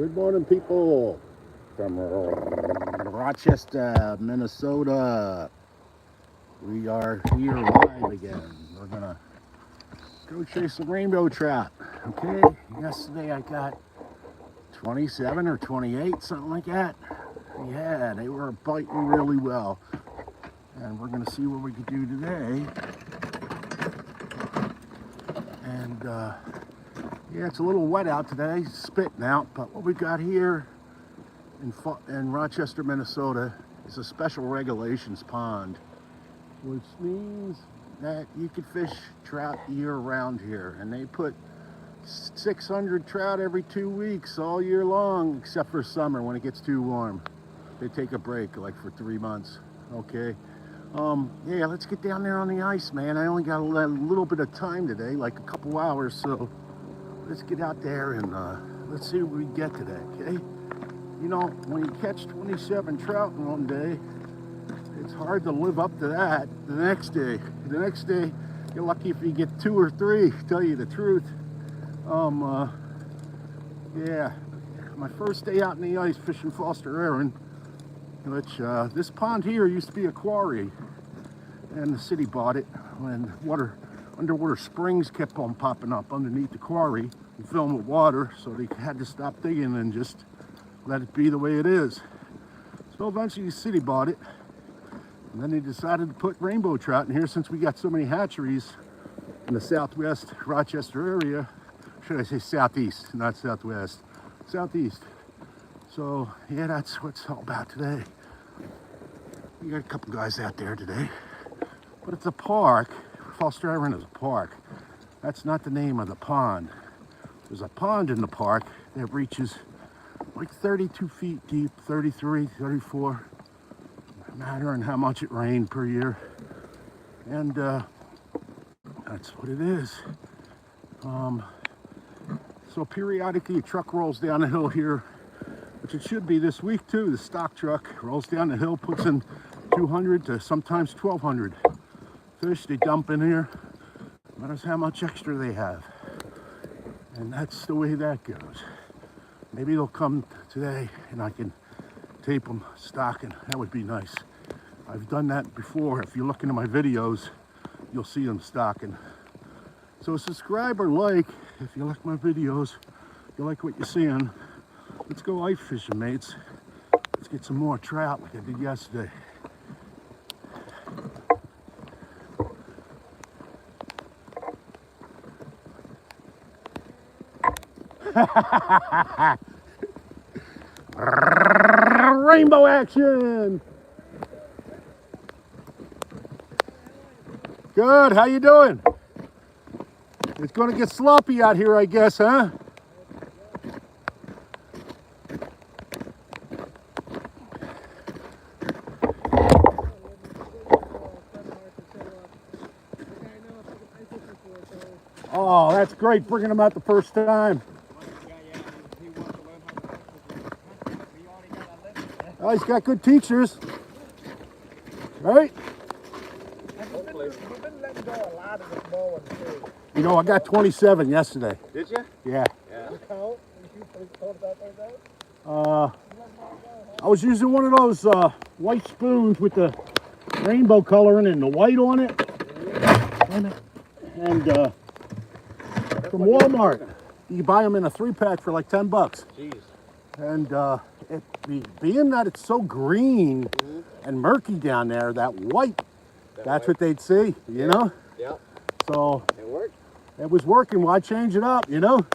Good morning, people from Rochester, Minnesota. We are here live again. We're gonna go chase some rainbow trout. Okay, yesterday I got 27 or 28, something like that. Yeah, they were biting really well. And we're gonna see what we can do today. And yeah, it's a little wet out today, spitting out, but what we got here in Rochester, Minnesota is a special regulations pond, which means that you can fish trout year-round here. And they put 600 trout every 2 weeks all year long, except for summer when it gets too warm. They take a break like for 3 months, okay? Yeah, let's get down there on the ice, man. I only got a little bit of time today, like a couple hours, so let's get out there and let's see what we get today, okay? You know, when you catch 27 trout in one day, it's hard to live up to that the next day. The next day, you're lucky if you get 2 or 3, to tell you the truth. Yeah, my first day out in the ice fishing Foster Aaron, which this pond here used to be a quarry, and the city bought it when underwater springs kept on popping up underneath the quarry and filling with water, so they had to stop digging and just let it be the way it is. So eventually the city bought it, and then they decided to put rainbow trout in here since we got so many hatcheries in the southwest Rochester area. Should I say southeast, not southwest, southeast. So yeah, that's what it's all about today. We got a couple guys out there today, but it's a park. Foster Aaron is a park. That's not the name of the pond. There's a pond in the park that reaches like 32 feet deep, 33, 34, no matter on how much it rained per year. And that's what it is. So periodically a truck rolls down the hill here, which it should be this week too. The stock truck rolls down the hill, puts in 200 to sometimes 1,200 fish. They dump in here, no matter how much extra they have. And that's the way that goes. Maybe they'll come today and I can tape them stocking. That would be nice. I've done that before. If you look into my videos, you'll see them stocking. So subscribe or like if you like my videos, if you like what you're seeing. Let's go ice fishing, mates. Let's get some more trout like I did yesterday. Rainbow action! Good, how you doing? It's gonna get sloppy out here, I guess, huh? Oh, that's great, bringing them out the first time. Oh, he's got good teachers, right? You know, I got 27 yesterday. Did you? Yeah. I was using one of those white spoons with the rainbow coloring and the white on it. And from Walmart, you buy them in a 3-pack for like 10 bucks. Jeez. And being that it's so green and murky down there, that white, that's what they'd see, you know? Yeah. So It worked. it was working. Why change it up, you know?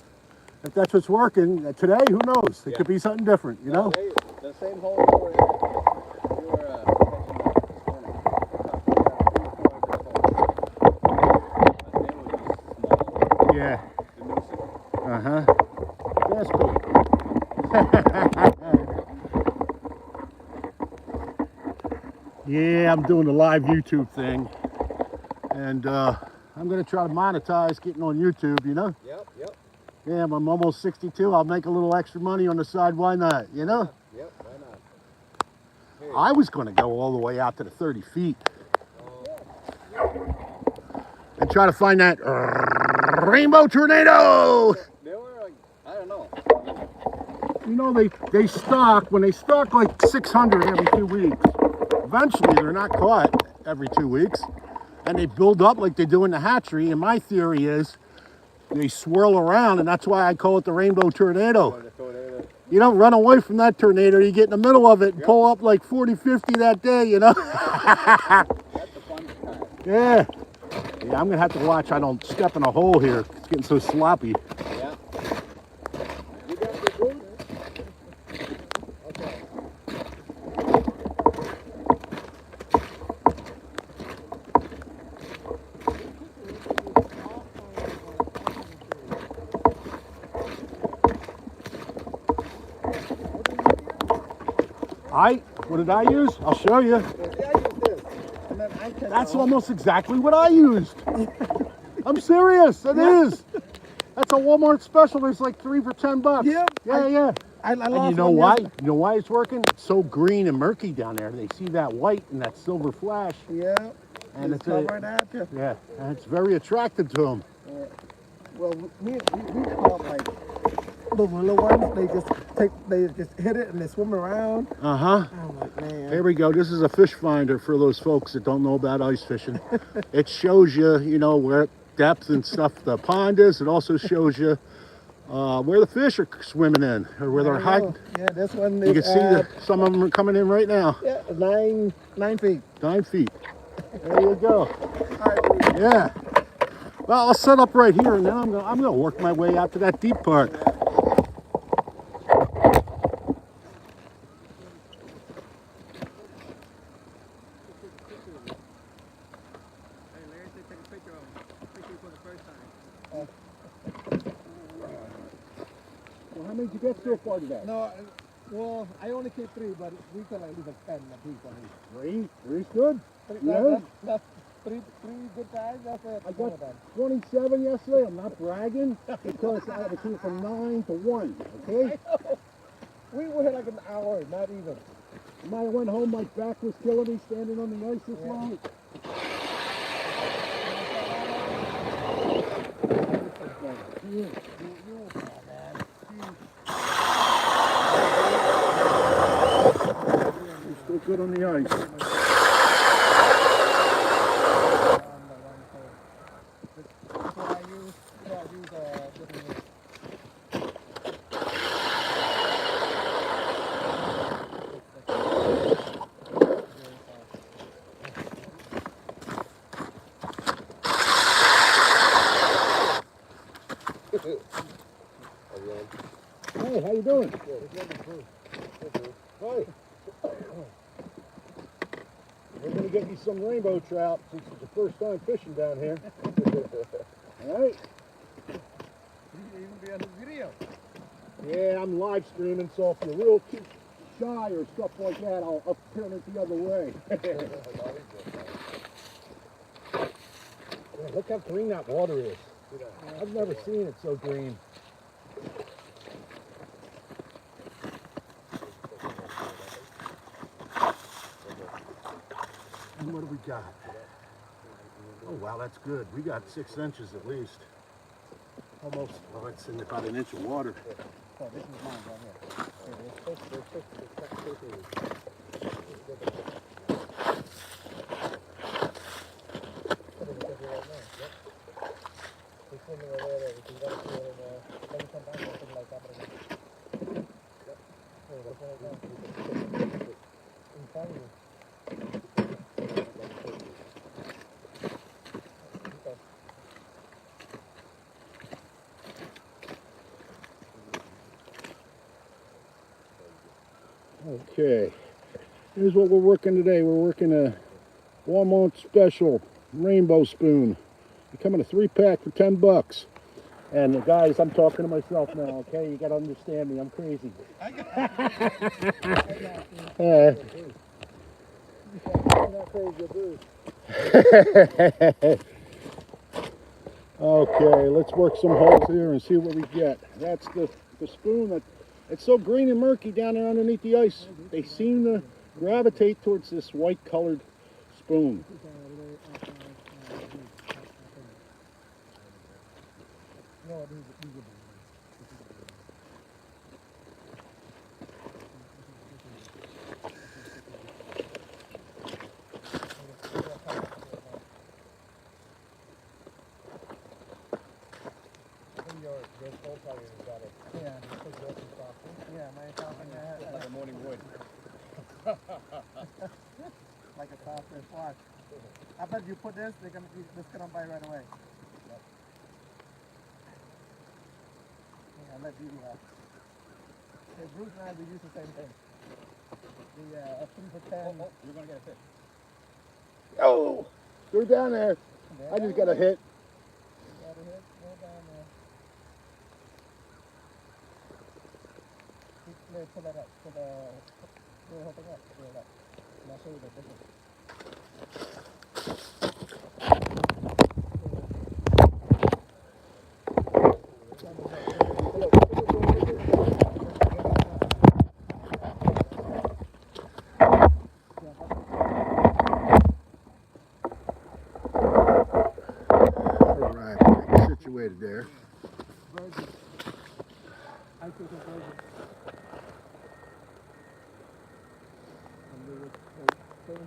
If that's what's working today, who knows? It could be something different, you know? The same hole you were catching Yeah. Uh-huh. That's cool. Yeah, I'm doing the live YouTube thing. And I'm going to try to monetize getting on YouTube, you know? Yep. Yeah, I'm almost 62. I'll make a little extra money on the side. Why not, you know? Yep, why not? Hey. I was going to go all the way out to the 30 feet. And try to find that rainbow tornado. They were like, I don't know. you know, they stock, when they stock like 600 every 2 weeks, eventually they're not caught every 2 weeks. And they build up like they do in the hatchery. And my theory is they swirl around, and that's why I call it the rainbow tornado. You don't run away from that tornado. You get in the middle of it and pull up like 40, 50 that day, you know? That's the fun part. Yeah. Yeah, I'm going to have to watch I don't step in a hole here. It's getting so sloppy. Yeah. You got the food? Okay. What did I use? I'll show you. Yeah, I use this. And then I can That's almost exactly what I used. I'm serious. It is. That's a Walmart special. There's like 3 for $10. Yeah, Yeah. I And lost you know one why? yesterday. You know why it's working? It's so green and murky down there. They see that white and that silver flash. Yeah. And It's it's right at you. yeah, and it's very attractive to them. Well, we caught like the little ones. They just hit it and they swim around. Uh-huh. I'm like, man. Here we go. This is a fish finder for those folks that don't know about ice fishing. It shows you, you know, where depth and stuff the pond is. It also shows you where the fish are swimming in or where they're hiding. Yeah, this one is You can see that some of them are coming in right now. yeah, 9 feet. 9 feet. There you go. All right, Yeah. Well, I'll set up right here, and then I'm gonna work my way out to that deep part. Well, how many did you get so far today? No, well, I only keep 3, but we can at least 10 at least. 3. 3's good. Yeah. That's three good times. That's it. I got 27 yesterday. I'm not bragging because I was from 9 to 1. Okay. We had like an hour, not even. I went home. My back was killing me standing on the ice this long. You're still good on the ice. Hey, how you doing? Hi. We're gonna get you some rainbow trout since it's the first time fishing down here. All right. Even be on the video. Yeah, I'm live streaming, so if you're real too shy or stuff like that, I'll turn it the other way. Yeah, look how green that water is. I've never seen it so green. And what do we got? Oh wow, that's good. We got 6 inches at least. Almost. Well, it's in about an inch of water. Oh, this is mine right Okay, here's what we're working today. We're working a Walmart special rainbow spoon. They come in a 3-pack for $10. And guys, I'm talking to myself now. Okay, you gotta understand me. I'm crazy. Okay, let's work some holes here and see what we get. That's the spoon that it's so green and murky down there underneath the ice. They seem to gravitate towards this white colored spoon. Yeah. Yeah, man, talking Like a morning wood. like a soft fish. Watch. I bet you put this, they're gonna bite right away. Yeah, let you do that. Hey, Bruce and I, we use the same thing. The 3 for 10. You're gonna get a fish. Oh, they're down there. I just got a hit. Got a hit. Go down there. Pull that up. Pull the whole thing up. Pull it up. And I'll show you the difference. All right, getting situated there. Virgin. I think it's virgin.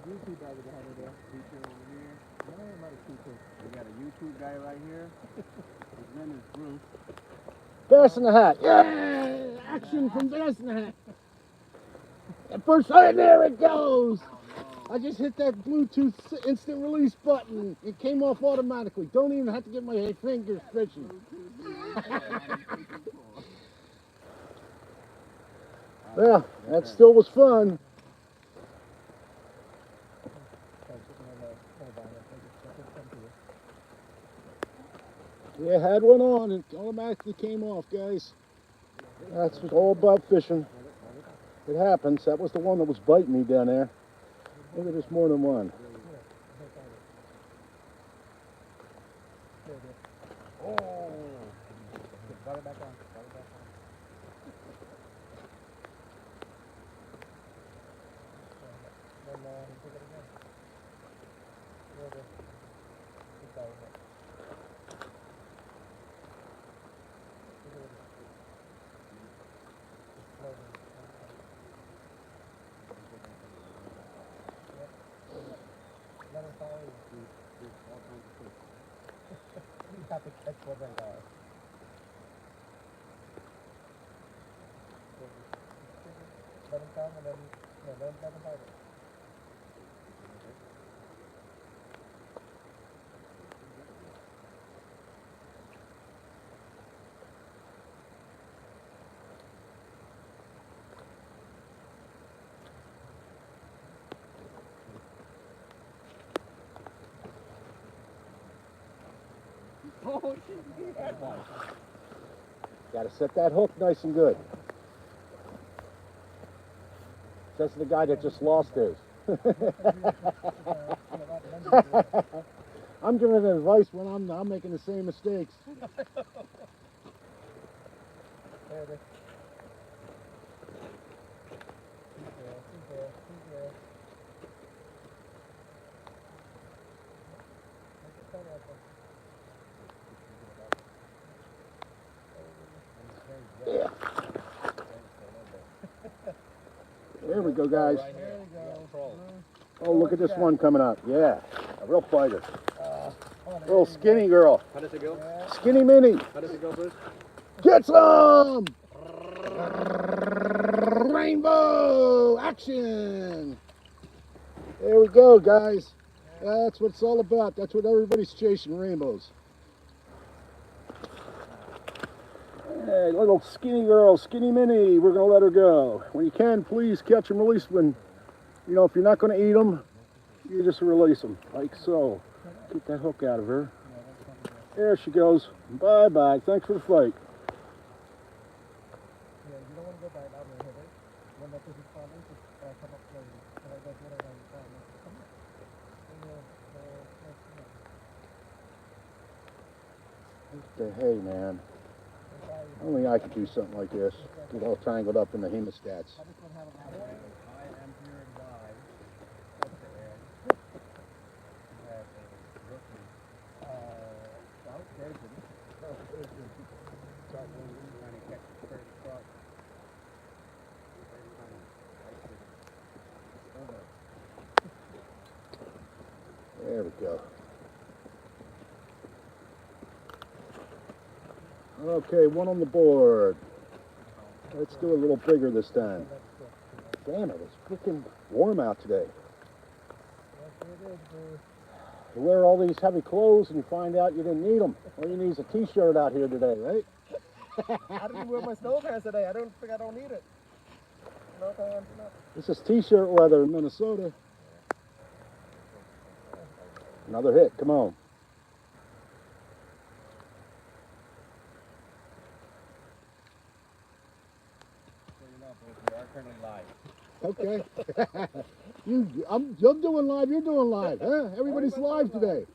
YouTube guy behind it there. Teacher over here. No, not a teacher. We got a YouTube guy right here. His name is Bruce. Bass in the hat. Yeah! Action from Bass in the hat. And first, oh, there it goes. I just hit that Bluetooth instant release button. It came off automatically. Don't even have to get my fingers fishing. Yeah, that still was fun. Yeah, had one on and automatically came off, guys. That's all about fishing. It happens. That was the one that was biting me down there. Look at this, more than one. Oh! Got it back on. You have to catch one right now. Let him come and then, let him bite it. Oh, shit. Got to set that hook nice and good. Says the guy that just lost his. I'm giving advice when I'm making the same mistakes. There it is. Yeah. There we go, guys. There we go. Oh, look at this one coming up. Yeah, a real fighter. Oh, Little skinny girl. How does it go? Skinny mini. How does it go, Bruce? Get some! Rainbow action! There we go, guys. That's what it's all about. That's what everybody's chasing, rainbows. Hey, little skinny girl, skinny mini. We're going to let her go. When you can, please catch and release when, if you're not going to eat them, you just release them, like so. Get that hook out of her. There she goes. Bye-bye. Thanks for the fight. Yeah, you don't want to go by it out there, hit it. When that fish is falling, just come up slowly. That's what I want. Come on. Hey, man. Only I could do something like this. Get all tangled up in the hemostats. I am here and die. Trout virgin. Trout virgin. Trout virgin. Trying to catch the first trout. There we go. Okay, one on the board. Let's do a little bigger this time. Damn it, it's freaking warm out today. You wear all these heavy clothes and you find out you didn't need them. All you need is a t-shirt out here today, right? I didn't wear my snow pants today. I don't think I don't need it. No pants, no. This is t-shirt weather in Minnesota. Another hit, come on. We are currently live. Okay. I'm doing live, you're doing live, huh? Everybody's live today.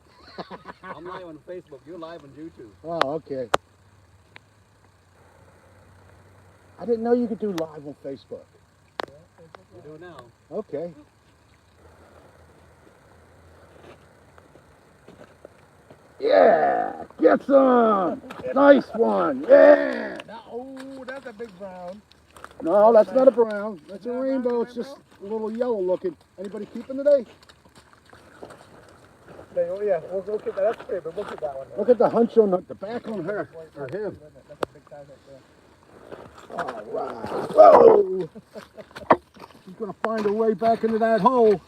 I'm live on Facebook. You're live on YouTube. Oh, okay. I didn't know you could do live on Facebook. You do it now. Okay. Yeah, get some. Nice one. Yeah. Oh, that's a big brown. No, that's not a brown. That's a rainbow. It's just a little yellow looking. Anybody keeping today? Oh yeah, we'll keep that. That's great, but we'll keep that one. Look at the hunch on the back on her or him. That's a big size right there. All right. Whoa. She's gonna find her way back into that hole. It's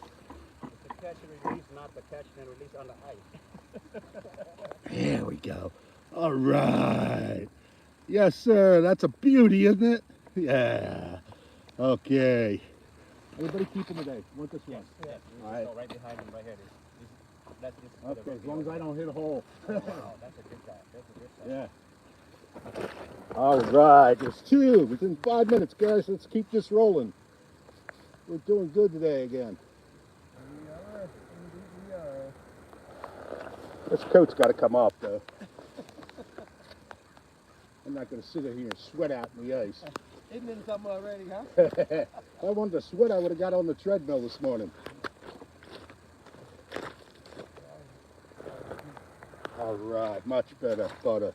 the catch and release, not the catch and release on the ice. There we go. All right. Yes, sir. That's a beauty, isn't it? Yeah. Okay. Anybody keeping today? Want this one? Yeah. All right. Go right behind him, right here. That's just Okay, as long as I don't hit a hole. Wow, that's a good shot. That's a good shot. Yeah. All right. There's two within 5 minutes, guys. Let's keep this rolling. We're doing good today again. We are. This coat's got to come off, though. I'm not going to sit here and sweat out in the ice. Isn't in something already, huh? If I wanted to sweat, I would have got on the treadmill this morning. All right, much better, butter.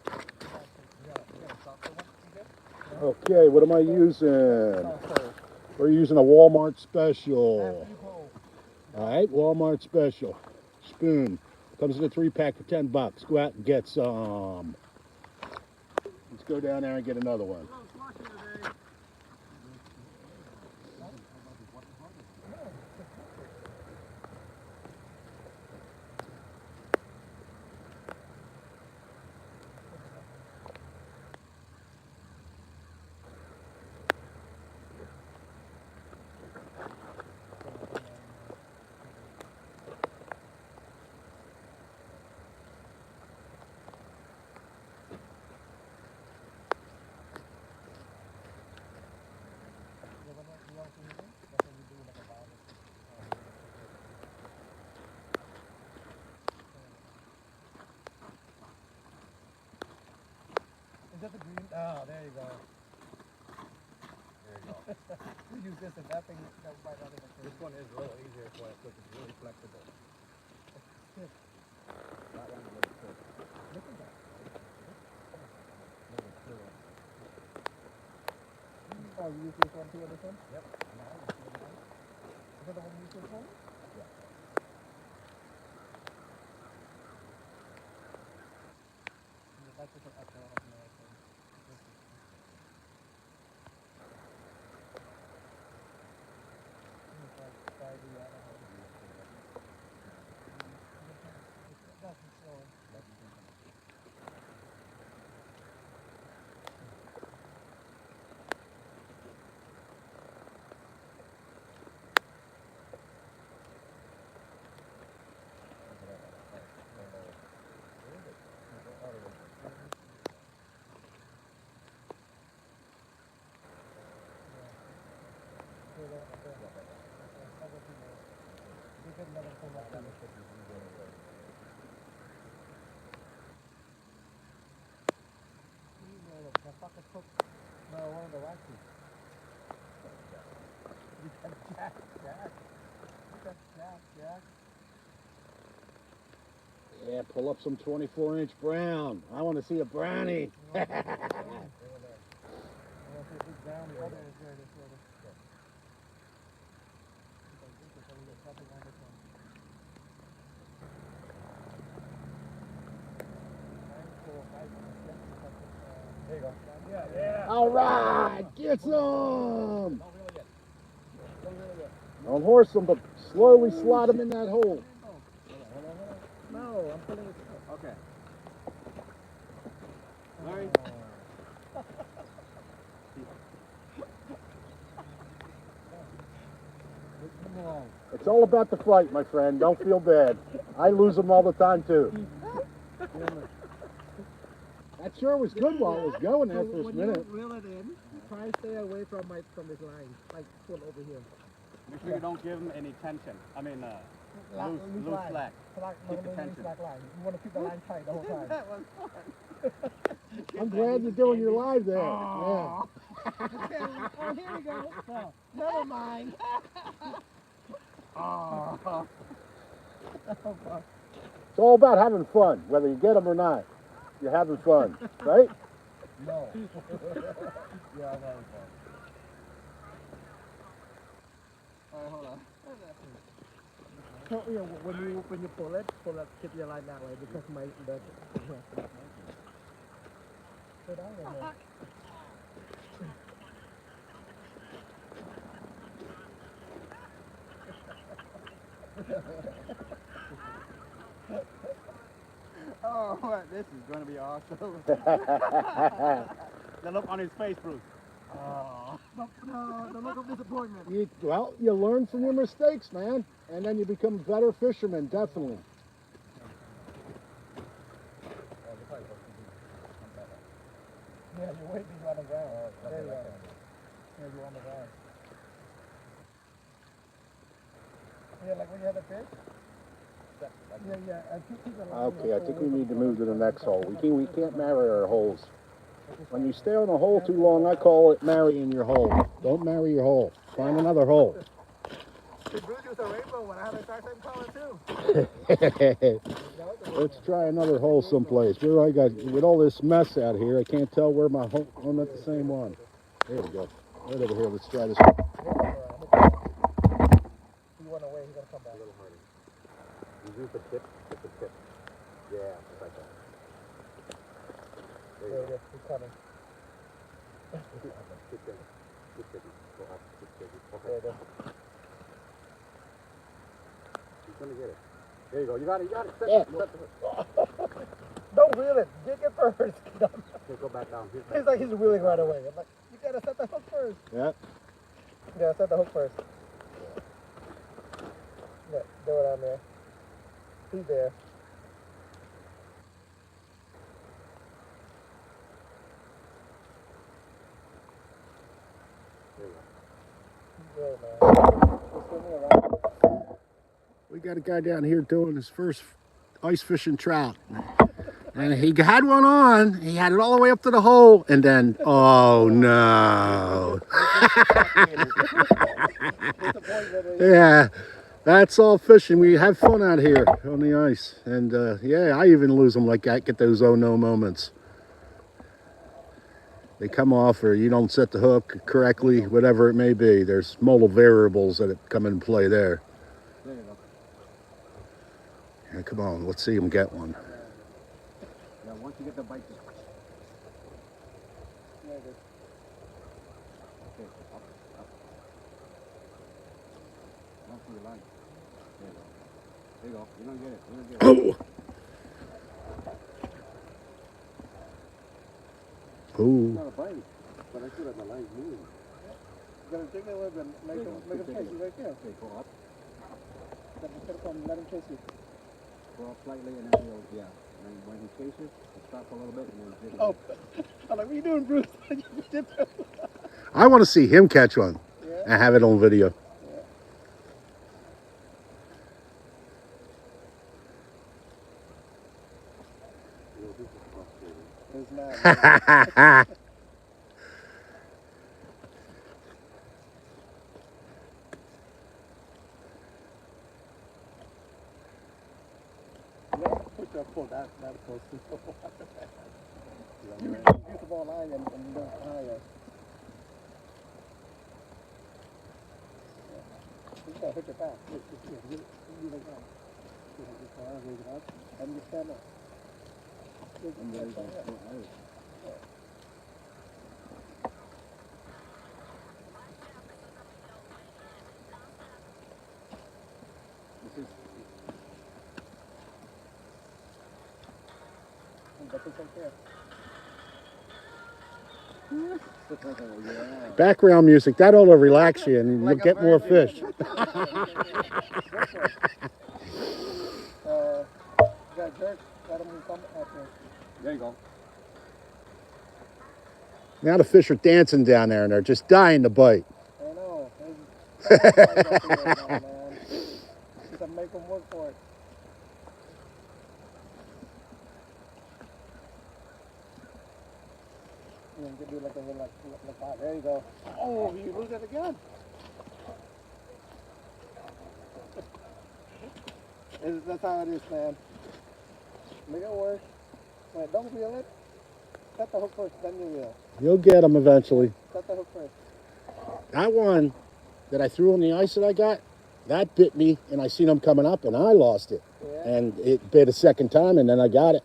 Okay, what am I using? We're using a Walmart special. All right, Walmart special. Spoon. Comes in a 3-pack for $10. Go out and get some. Let's go down there and get another one. Is that the green? Oh, there you go. There you go. We use this and that thing. That right out of the This one is a little easier for it because it's really flexible. That one is a little quick. Look at that. Oh, you use this one too on this one? Yep. Is that the one you use this one? Yeah. That's just an uphill. No, one of the waxes. You got Jack. You got Jack. Yeah, pull up some 24-inch brown. I want to see a brownie. There you go. Yeah, yeah. All right, get some. Don't horse them, but slowly slide them in that hole. No, I'm pulling it. Okay. Larry? It's all about the flight, my friend. Don't feel bad. I lose them all the time, too. That sure was good while it was going there for a When minute. you reel it in, try to stay away from this line, like pull over here. Make sure you don't give him any tension. I mean, loose line. slack. Keep Keep the the tension. slack line. You want to keep the line tight the whole time. That was fun. I'm glad you're doing your live there. Oh, here we go. Oh, never mind. Oh. It's all about having fun, whether you get them or not. You're having fun, right? No. Yeah, I'm having fun. Alright, hold on. So, yeah, when you pull it, keep your line that way because my the Sit down there, man. Oh, this is going to be awesome. The look on his face, Bruce. Oh. No, the look of disappointment. You learn from your mistakes, man, and then you become a better fisherman, definitely. Yeah, you're waiting on the ground. There you go. Yeah, you're on the ground. Yeah, like when you have a fish? Yeah, and keep the line. Okay, I think we need to move to the next hole. We can't marry our holes. When you stay on a hole too long, I call it marrying your hole. Don't marry your hole. Find another hole. Did Bruce use a rainbow when I have a same color too? Let's try another hole someplace. Where I got with all this mess out here, I can't tell where my hole. I'm at the same one. There we go. Right over here. Let's try this one. He went away. He's gonna come back. A little harder. Use the tip. Hit the tip. Yeah, just like that. There you go. He's coming. Keep digging. Keep digging. Go up. Keep digging. There you go. He's gonna get it. There you go. You got it. Yeah. Don't reel it. Dig it first. Okay, go back down. He's like he's reeling right away. I'm like, you gotta set the hook first. Yeah. You gotta set the hook first. Yeah, do it on there. He's there. Good, man. Just give me a round. We got a guy down here doing his first ice fishing trout. And he had one on. He had it all the way up to the hole. And then, oh no. Yeah, that's all fishing. We have fun out here on the ice. And yeah, I even lose them like that. Get those oh no moments. They come off or you don't set the hook correctly, whatever it may be. There's multiple variables that come into play there. There you go. Yeah, come on, let's see him get one. Yeah, once you get the bite, just... Yeah, good. Okay, up. Not for the line. There you go. You're gonna get it. Oh! It's Ooh. not a bite, but I feel like the line's moving. You gotta dig it a little bit. Make him chase you right there. Okay, go up. Let him chase you. Go up slightly and then he'll, yeah. And when he chases, stop a little bit and then dig it. Oh, I'm like, what are you doing, Bruce? I want to see him catch one and have it on video. It's not. Put your foot that close to the water. You use the ball line and go higher. You gotta hit your back. You like that. You raise it up, and you stand up. And there you go. the fish right there. Background music, that ought to relax you and you'll get more fish. You got jerk, let him come up there. There you go. Now the fish are dancing down there and they're just dying to bite. I know. Just to make them work for it. You can do like a little like that. There you go. Oh, you lose it again. That's how it is, man. Make it work. Wait, don't reel it. Cut the hook first, then you reel. You'll get them eventually. Cut the hook first. That one that I threw on the ice that I got, that bit me and I seen them coming up and I lost it. Yeah. And it bit a second time and then I got it.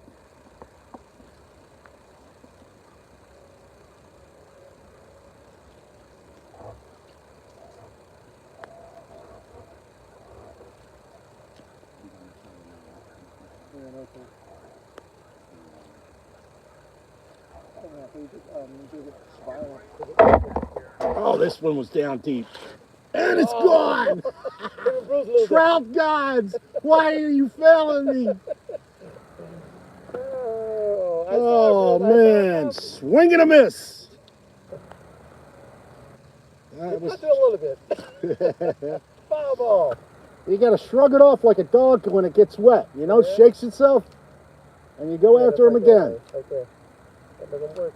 Oh, this one was down deep. And it's gone! Trout gods! Why are you failing me? Oh, man. Swing and a miss. That was... Just a little bit. Foul ball. You got to shrug it off like a dog when it gets wet. You know, shakes itself, and you go after him again. Okay. That doesn't work.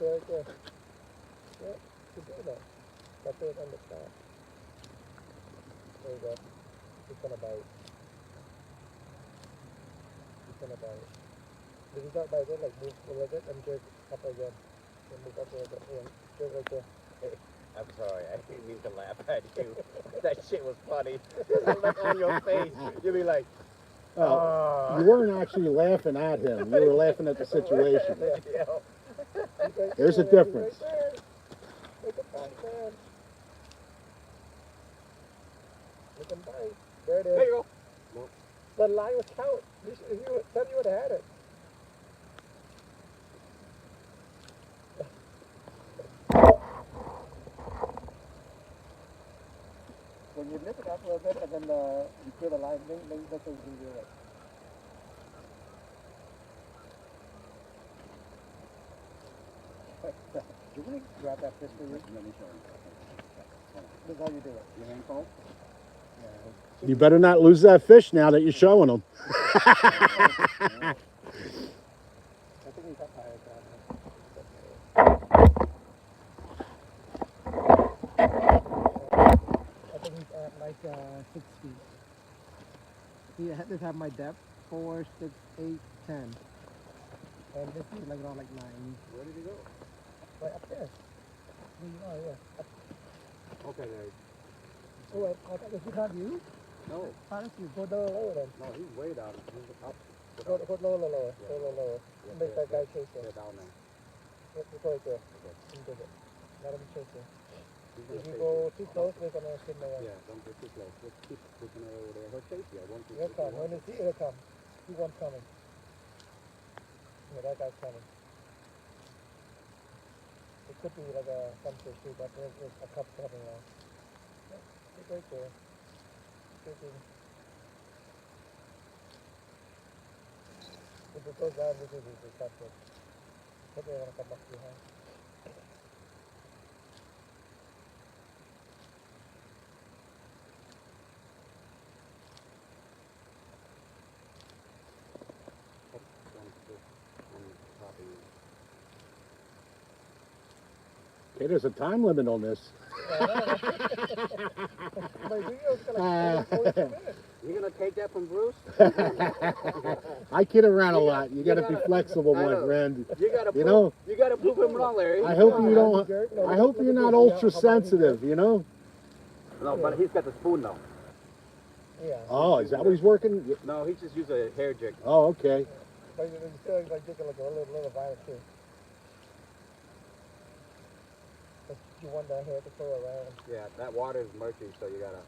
Okay, okay. Yeah, you do that. That's it on the top. There you go. He's gonna bite. He's gonna bite. Did he start biting? Like move a little bit and jerk up again. And move up a little bit. And jerk right there. I'm sorry, I didn't mean to laugh at you. That shit was funny. The look on your face, you'll be like, Oh, you weren't actually laughing at him. You were laughing at the situation. There's a difference. Make a bite, man. Make him bite. There it is. there you go. The line was count. Tell me you would have had it. When you lift it up a little bit and then you feel the line, then that's what you can do it. You want to grab that fish for you? Let me show you. This is how you do it. Your hand cold? Yeah. You better not lose that fish now that you're showing them. I think he's up higher down I think he's at like 6 feet. This have my depth 4, 6, 8, 10. And this is like around like 9. Where did he go? Right up there. There you are, yeah. Okay, there. Oh, I thought this was not you? No, How does you go down lower then? no, he's way down. He's up. Go lower, lower. Yeah. Go lower. Yeah, Make that guy chase him. They're down there. Just right there. You dig it. Let him chase him. He's If gonna you chase go you. too close, they're gonna sit in the way. Yeah, don't get too close. Just keep pushing it over there. He'll chase you. I want you He'll come. When you see it, he'll come. See one coming. Yeah, that guy's coming. It could be like a sunfish too, but there's a couple coming around. Yeah, it's right there. Chasing. If it goes down, this is the sunfish. But they're gonna come up behind. Okay, there's a time limit on this. My video's gonna 42 minutes. You gonna take that from Bruce? I kid around a lot. You got to be flexible, I my know. friend. You gotta prove, You know, you gotta prove him wrong, Larry. I hope you don't. I hope you're not ultra sensitive. You know. No, but he's got the spoon though. Yeah. Oh, is that what he's working? No, he just used a hair jig. Oh, okay. But you still like taking like a little violent too. You want that hair to throw around. Yeah, that water is murky, so you gotta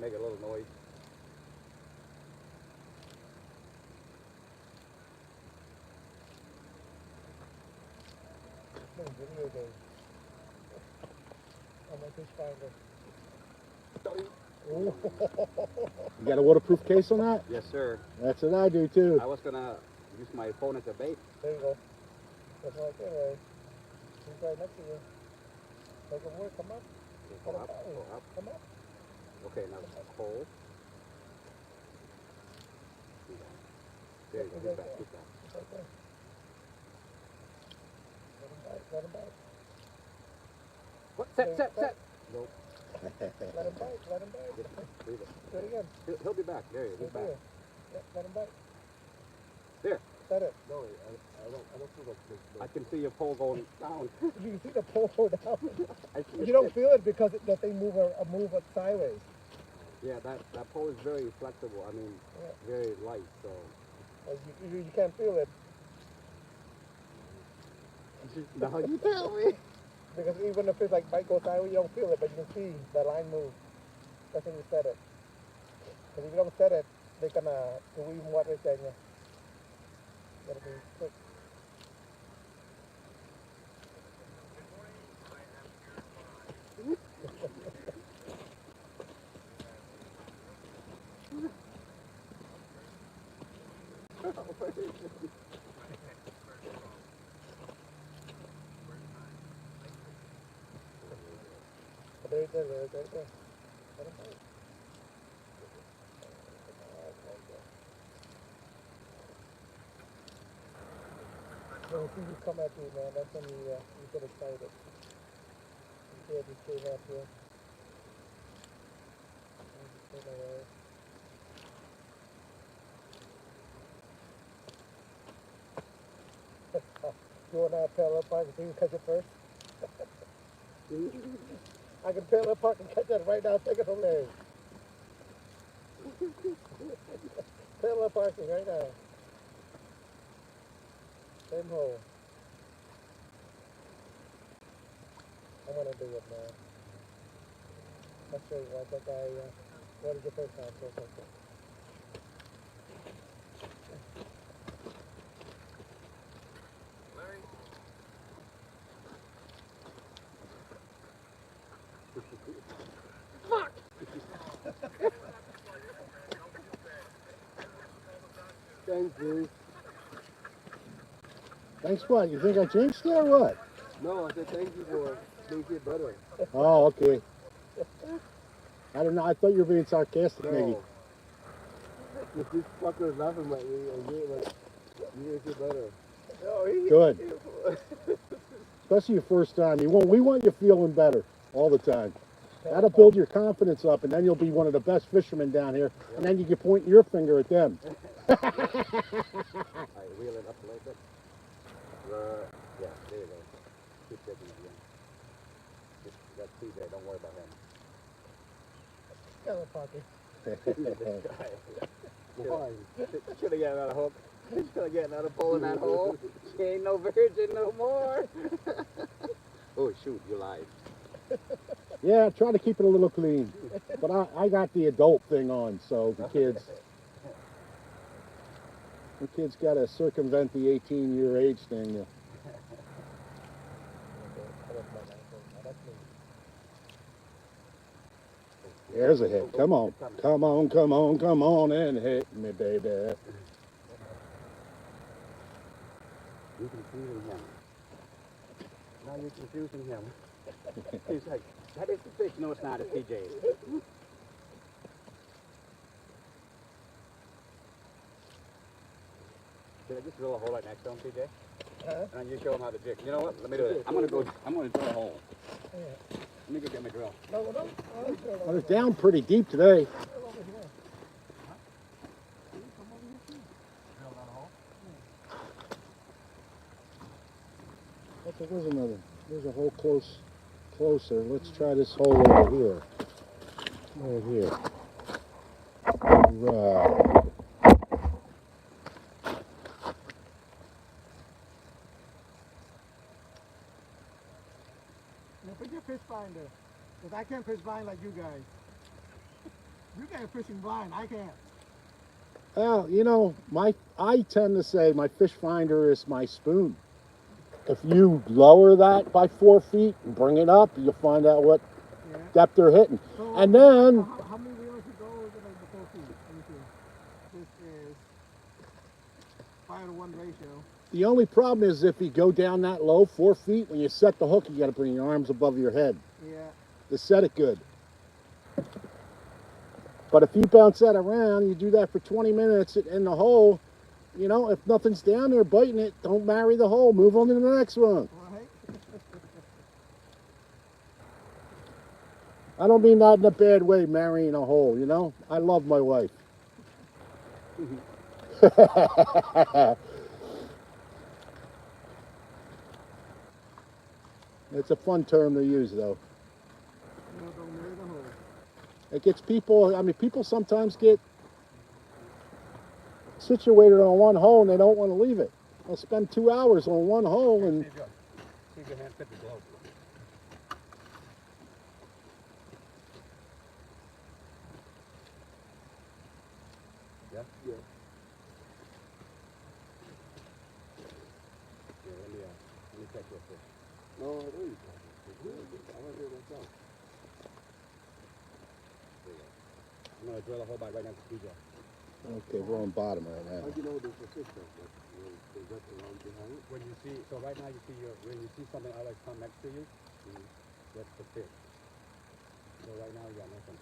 make a little noise. playing video games. On my fish finder. Ooh. You got a waterproof case on that? Yes, sir. That's what I do too. I was gonna use my phone as a bait. There you go. That's right there, Ray. He's right next to you. Make him work. Come up. Go up, go up. Come up. Okay, now hold. There you go. Get back, get back. It's right there. Let him bite. Let him bite. What? Set. Nope. Let him bite. Let him bite. Leave it. Do it again. He'll be back. There he is. He's back. Yeah, let him bite. There. Set it. No, I don't feel like I can see your pole going down. You see the pole go down. I see You don't feel it because the thing move it sideways. Yeah, that pole is very flexible. I mean, Yeah. very light. So. You can't feel it Now you tell me. because even if it's like bite goes sideways, you don't feel it, but you can see the line move. That's when you set it. Because if you don't set it, they're gonna do even what they're saying. You gotta be quick. There it is, there it is. Let him bite. When you see you come at you, man, that's when you get excited. You just came at you. You just came away. You want to parallel park and see who catch it first? I can parallel park and catch that right now. Take it from there. Parallel parking right now. Same hole. I'm gonna do it now. I'll show you what that guy. What did your first time? So. Thanks, dude. Thanks what? You think I jinxed you or what? No, I said thank you for being your brother. Oh, okay. I don't know. I thought you were being sarcastic, maybe. No. If this fucker is laughing at me, and you're like, you're your brother. No, Good. Especially your first time. We want you feeling better all the time. That'll build your confidence up, and then you'll be one of the best fishermen down here. Yep. And then you can point your finger at them. I reel it up a little bit. Yeah, there you go. Keep taking it again. That's TJ, don't worry about him. Parallel parking. This guy. Why? Should have got another hook. Should have got another pole in that hole. She ain't no virgin no more. Oh, shoot, you lied. Yeah, try to keep it a little clean. But I got the adult thing on, so the kids got to circumvent the 18-year age thing. There's a hit. Come on. Come on, come on, come on and hit me, baby. You're confusing him. Now you're confusing him. He's like, that is the fish. No, it's not. It's TJ. Should I just drill a hole right next to him, TJ? And you show him how to jig. You know what? Let me do it. I'm gonna drill a hole. Let me go get my drill. Well, it's down pretty deep today. Okay, there's a hole closer. Let's try this hole over here. Right here. Right. Now put your fish finder, because I can't fish blind like you guys. You guys are fishing blind, I can't. Well, you know, I tend to say my fish finder is my spoon. If you lower that by 4 feet and bring it up, you'll find out what Yeah. depth they're hitting. So, And then, how many reels ago is it like the 4 feet? Let me see. This is 5-to-1 ratio. the only problem is if you go down that low, 4 feet, when you set the hook, you got to bring your arms above your head Yeah. to set it good. But if you bounce that around, you do that for 20 minutes in the hole, you know, if nothing's down there biting it, don't marry the hole. Move on to the next one. Right? I don't mean that in a bad way, marrying a hole, you know? I love my wife. It's a fun term to use, though. No, don't marry the hole. It gets people, I mean, people sometimes get situated on one hole and they don't want to leave it. They'll spend 2 hours on one hole and See if your hand fit the glove. Yeah? Yeah. Yeah, let me check your fish. No, I know you can. I want to do it myself. There you go. I'm going to drill a hole back right next to DJ. okay, we're on bottom right now. How do you know there's a fish there? There's that around behind it? When you see, so right now you see when you see something always come next to you, that's the fish. So right now you got nothing.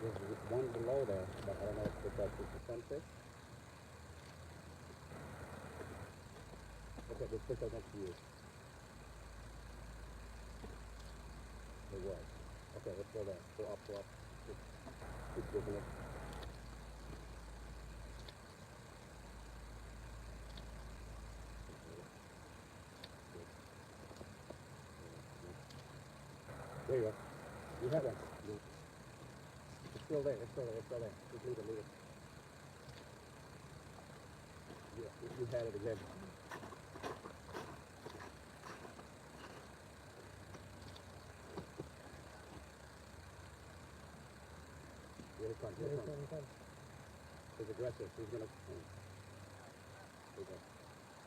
There's one below there, but I don't know if that's just a sunfish. Okay, there's fish right next to you. There was. Okay, let's go there. Go up, go up. Keep looking up. There you go. You have one. It's still there. It's still there. It's still there. Just leave it. Leave it. Yeah, you had it again. Here it comes. Here it comes. He's aggressive. He's gonna. There you go.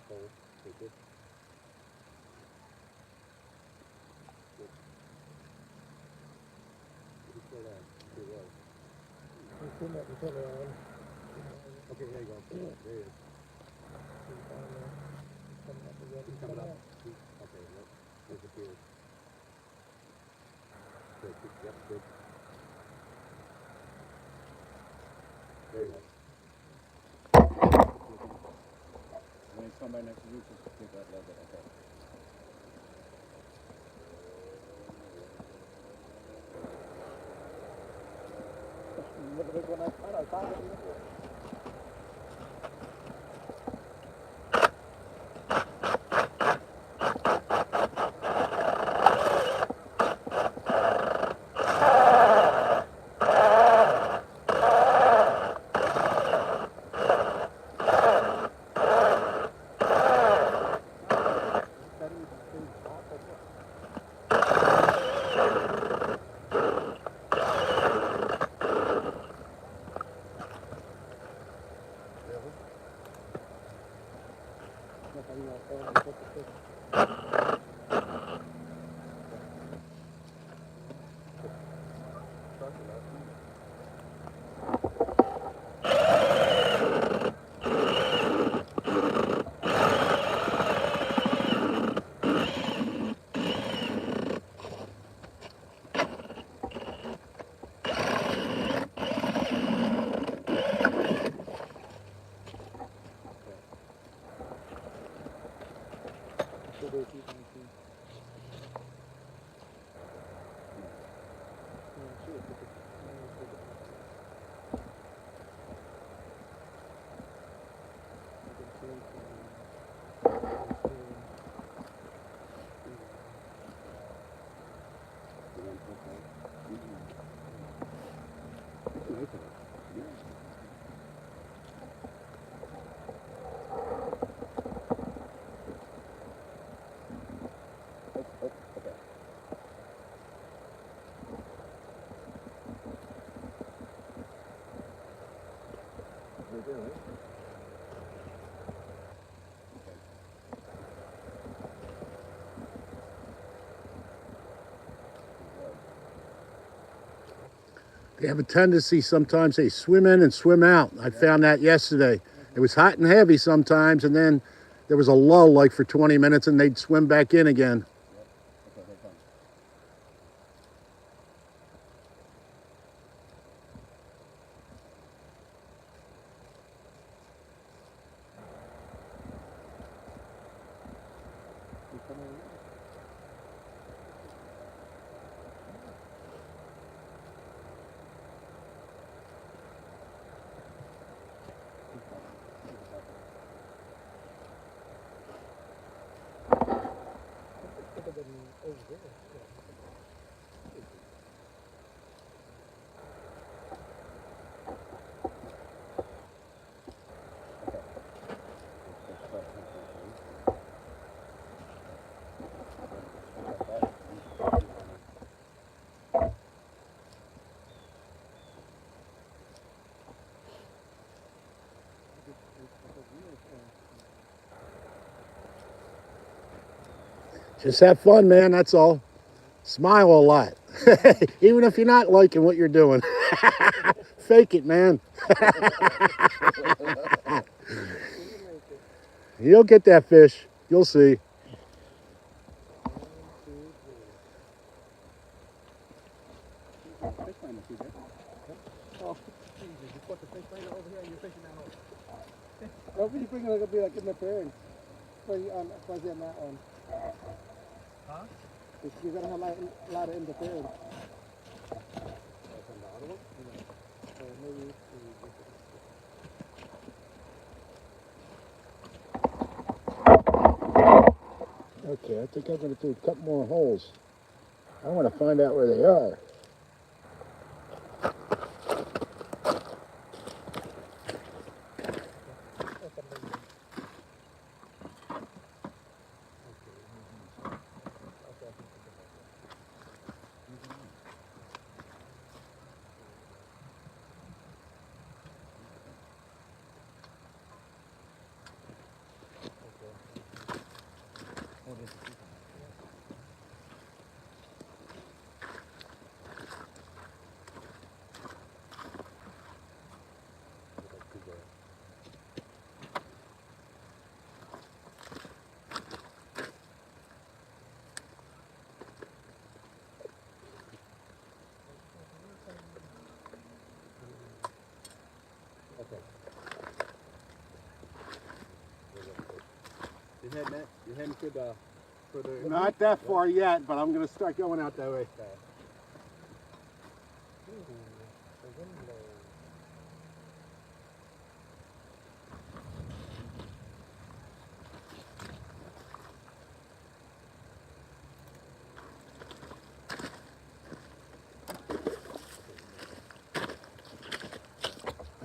Hold. Take it. He's still there. He was. He's sitting at the center line. Okay, there you go. There he is. He's down there. He's coming up again. He's coming up. Okay, look. Disappeared. Good. Yep, good. There you go. When he's coming next to you, just take that little bit, okay. They have a tendency sometimes they swim in and swim out. I found that yesterday. It was hot and heavy sometimes, and then there was a lull like for 20 minutes, and they'd swim back in again. Okay, here comes. He's coming in. Could have been over there. Just have fun, man. That's all. Smile a lot, even if you're not liking what you're doing. Fake it, man. You'll get that fish. You'll see. Fish finder, see that? Oh, Jesus, you put the fish finder over here and you're fishing that hole. Well, you bring it to be like interference. For you on that one. Huh? You're gonna have a lot of interference. That's on the other one? So maybe Okay, I think I'm going to do a couple more holes. I want to find out where they are. You're heading to the Not that far yet, but I'm going to start going out that way.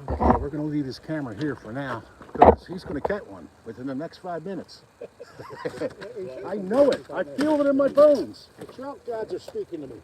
Okay, we're going to leave his camera here for now because he's going to catch one within the next 5 minutes. I know it. I feel it in my bones. The trout gods are speaking to me.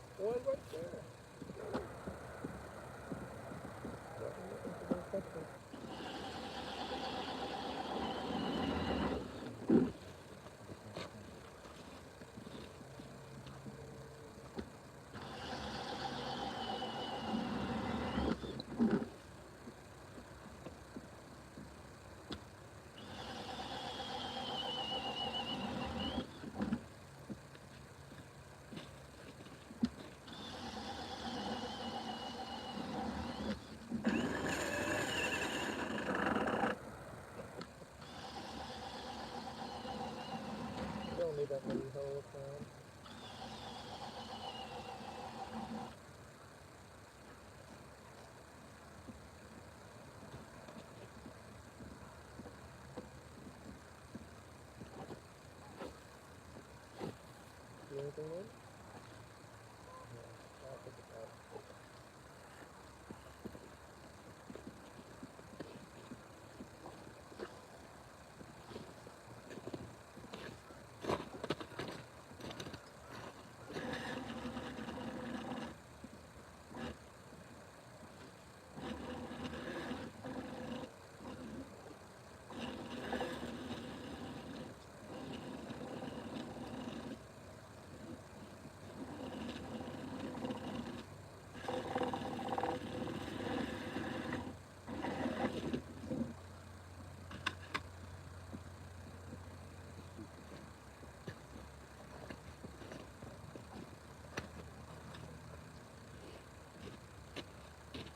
Don't need that many holes, man. See anything in? I'll put it out.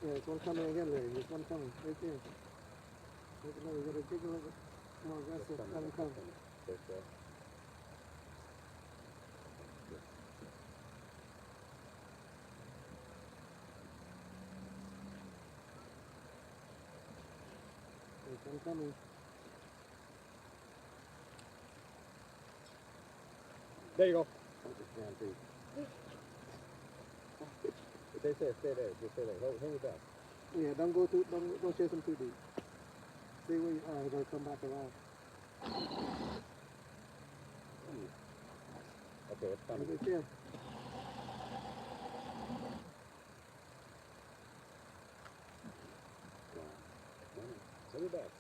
Yeah, there's one coming again, Larry. There's one coming right there. Look at that. We gotta dig a little bit more aggressive. Let him come. There's one coming. There you go. They say stay there. Just stay there. Hold it back. Yeah, don't chase him too deep. See where you are. We're gonna come back around. Okay, it's coming. Right there. Hold it back.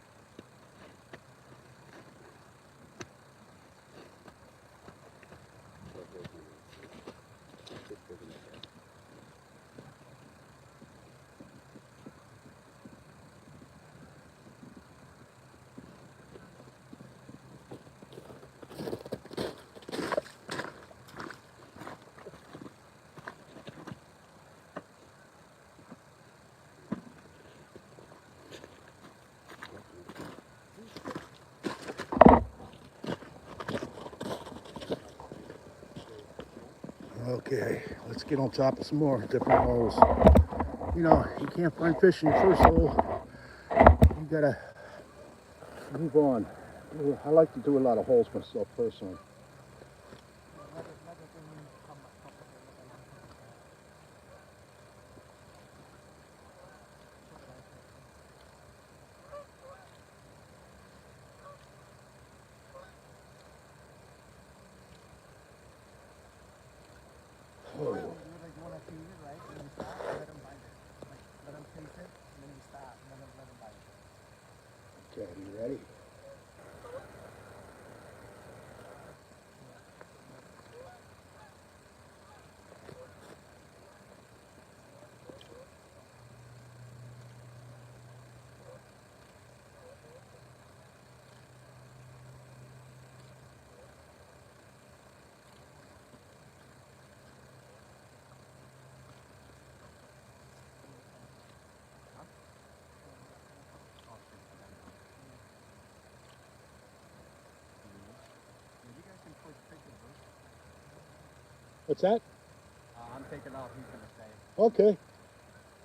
Okay, let's get on top of some more different holes. You know, you can't find fish in your first hole. You gotta move on. I like to do a lot of holes myself personally. Okay, you ready? What's that? I'm taking off. He's gonna stay. Okay.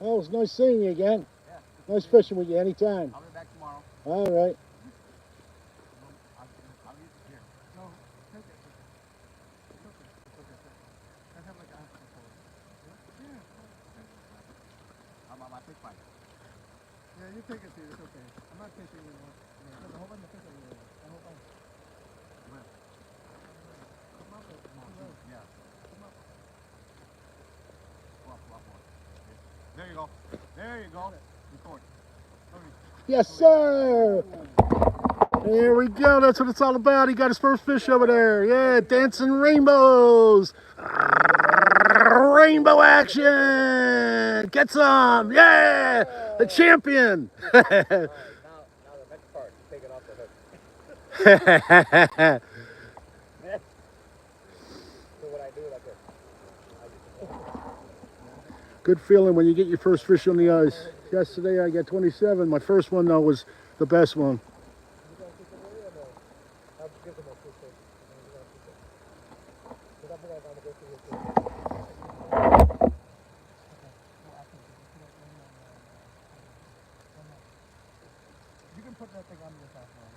Well, it was nice seeing you again. Yeah. Nice fishing with you anytime. I'll be back tomorrow. All right. I'll use it here. No, take it. It's okay. I have like a half a pole. Yeah. How about my fish fight? Yeah, you take it, too. It's okay. I'm not fishing anymore. There's a whole bunch of fish over there. A whole bunch. Where? Come up with Yeah. Come up. Go up more. There you go. There you go. Record. Yes, sir. There we go. That's what it's all about. He got his first fish over there. Yeah, dancing rainbows. Rainbow action. Get some. Yeah, the champion. All right, now the next part. Take it off the hook. So what I do like this. Good feeling when you get your first fish on the ice. Yesterday I got 27. My first one though was the best one. You gonna keep it away or no? I'll give them a fish. You gonna keep it. Because I'm gonna go through your fish. You can put that thing on your top now.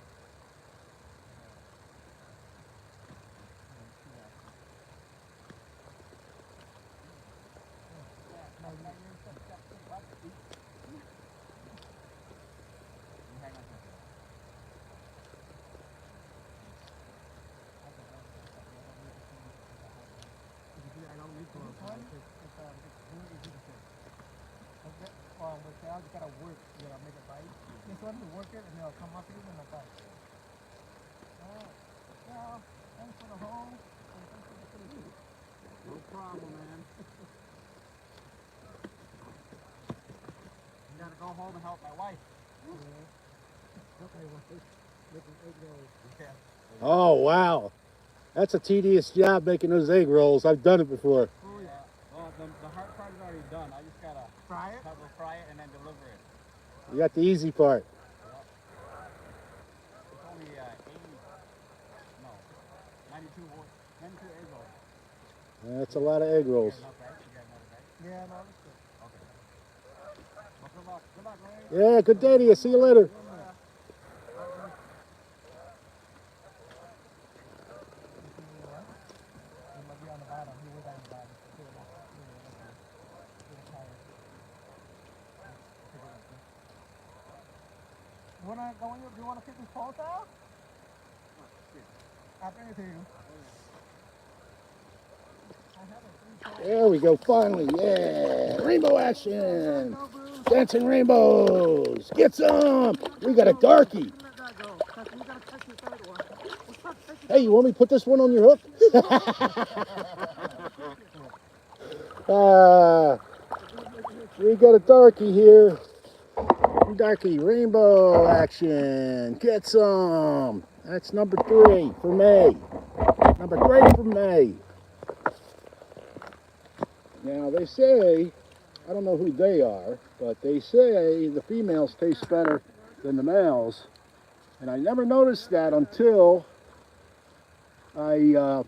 I just gotta work, you gotta make it bite. This one, you work it and it'll come up even when it bites. Well, thanks for the hole. And thanks for the food. No problem, man. You gotta go home and help my wife. Okay, well, making egg rolls. Yeah. Oh wow, that's a tedious job making those egg rolls. I've done it before. Oh yeah. Well, the hard part is already done. I just gotta Fry it? fry it and You got the easy part. It's only 80, no, 92, 92 egg rolls. That's a lot of egg rolls. You got enough, right? You got another bag? Yeah, no, that's good. Okay. Well, good luck. Good luck, Ray. Yeah, good day to you. See you later. He might be on the bottom. He was on the bottom. You wanna go in? Do you wanna pick this pole out? I'll bring it to you. There we go, finally. Yeah, rainbow action. Dancing rainbows. Get some. We got a darkie. Let that go. Because we gotta catch the third one. Hey, you want me to put this one on your hook? We got a darkie here. Darkie rainbow action. Get some. That's number 3 for May. Number 3 for May. Now they say, I don't know who they are, but they say the females taste better than the males. And I never noticed that until I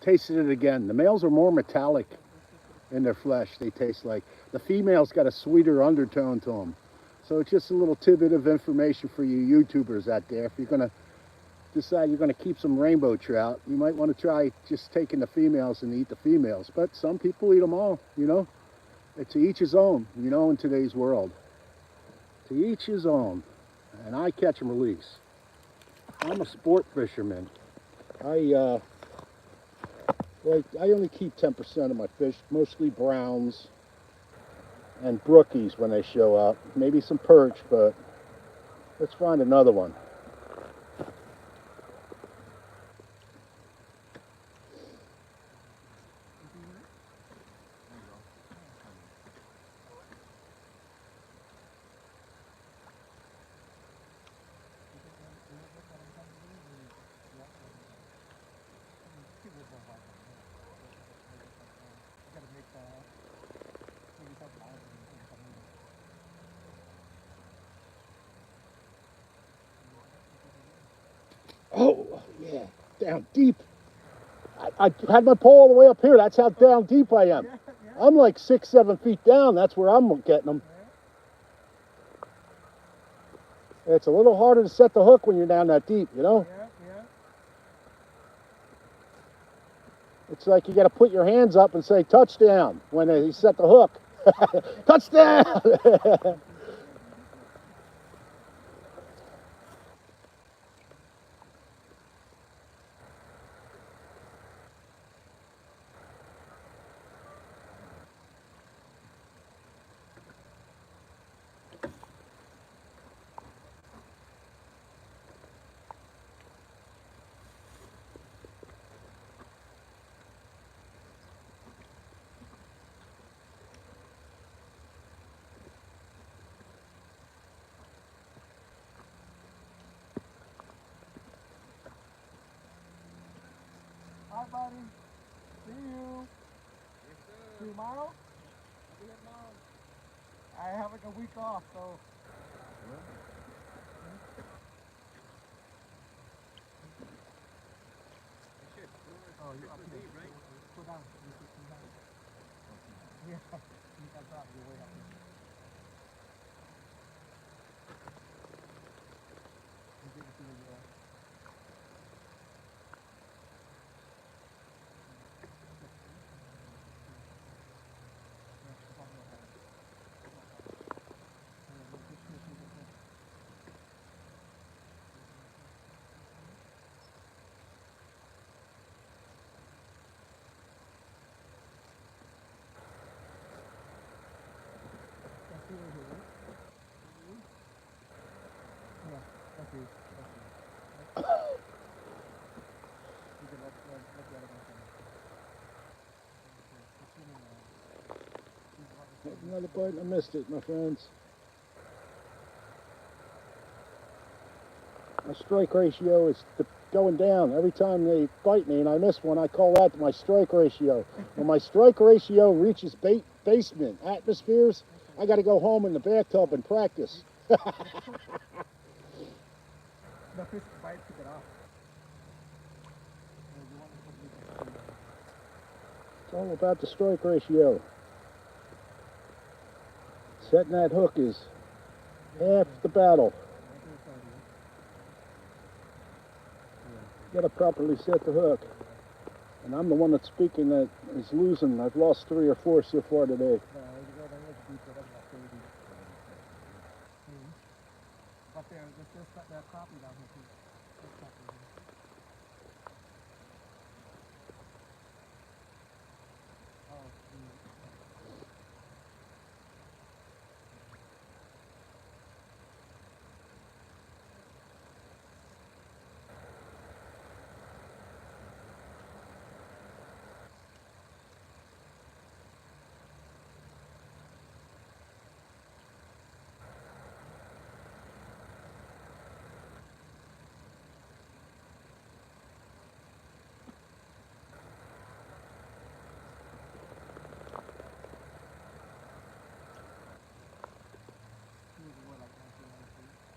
tasted it again. The males are more metallic in their flesh. They taste like the females got a sweeter undertone to them. So it's just a little tidbit of information for you YouTubers out there. If you're going to decide you're going to keep some rainbow trout, you might want to try just taking the females and eat the females. But some people eat them all, you know. It's to each his own, you know, in today's world. To each his own. And I catch and release. I'm a sport fisherman. I only keep 10% of my fish, mostly browns and brookies when they show up. Maybe some perch, but let's find another one. Oh, yeah, down deep. I had my pole all the way up here. That's how down deep I am. I'm like 6, 7 feet down. That's where I'm getting them. It's a little harder to set the hook when you're down that deep, you know? Yeah. It's like you got to put your hands up and say touchdown when you set the hook. Touchdown! Hi, buddy. See you. See you tomorrow? I have like a week off, so. Oh, you're up here, right? Go down. Yeah, you got that. You're way up here. You get to see where you are. Another bite. I missed it, my friends. My strike ratio is going down. Every time they bite me and I miss one, I call that my strike ratio. When my strike ratio reaches basement atmospheres, I got to go home in the bathtub and practice. The fish bite took it off. It's all about the strike ratio. Setting that hook is half the battle. You got to properly set the hook. And I'm the one that's speaking that is losing. I've lost 3 or 4 so far today. But there's crappie down here too. There's crappie here. Oh,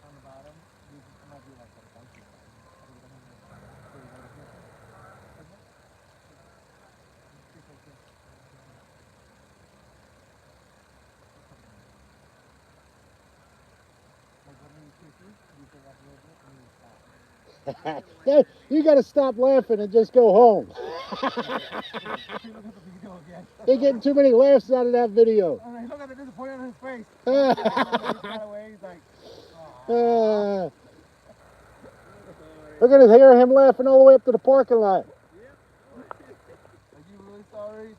on the bottom, it might be like a bunch of Yeah, you got to stop laughing and just go home. They're getting too many laughs out of that video. Look at the disappointment on his face. Uh, He got away, he's like, "Aw." We're going to hear him laughing all the way up to the parking lot. Are you really sorry?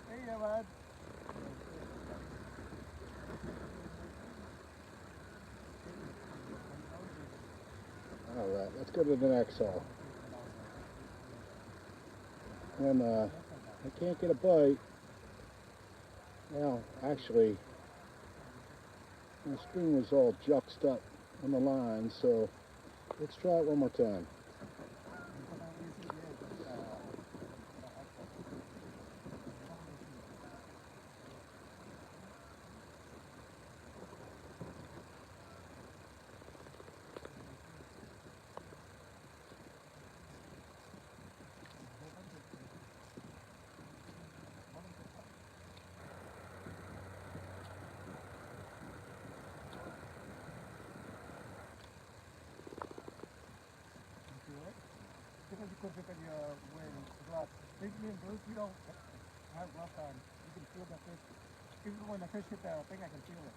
Hey, yeah, bud. All right, let's go to the next hole. And I can't get a bite. Now, actually, my string was all juxed up on the line, so let's try it one more time. Because you could look at your wearing gloves. Me and Bruce, we don't have gloves on. You can feel the fish. Even when the fish hit the thing, I can feel it.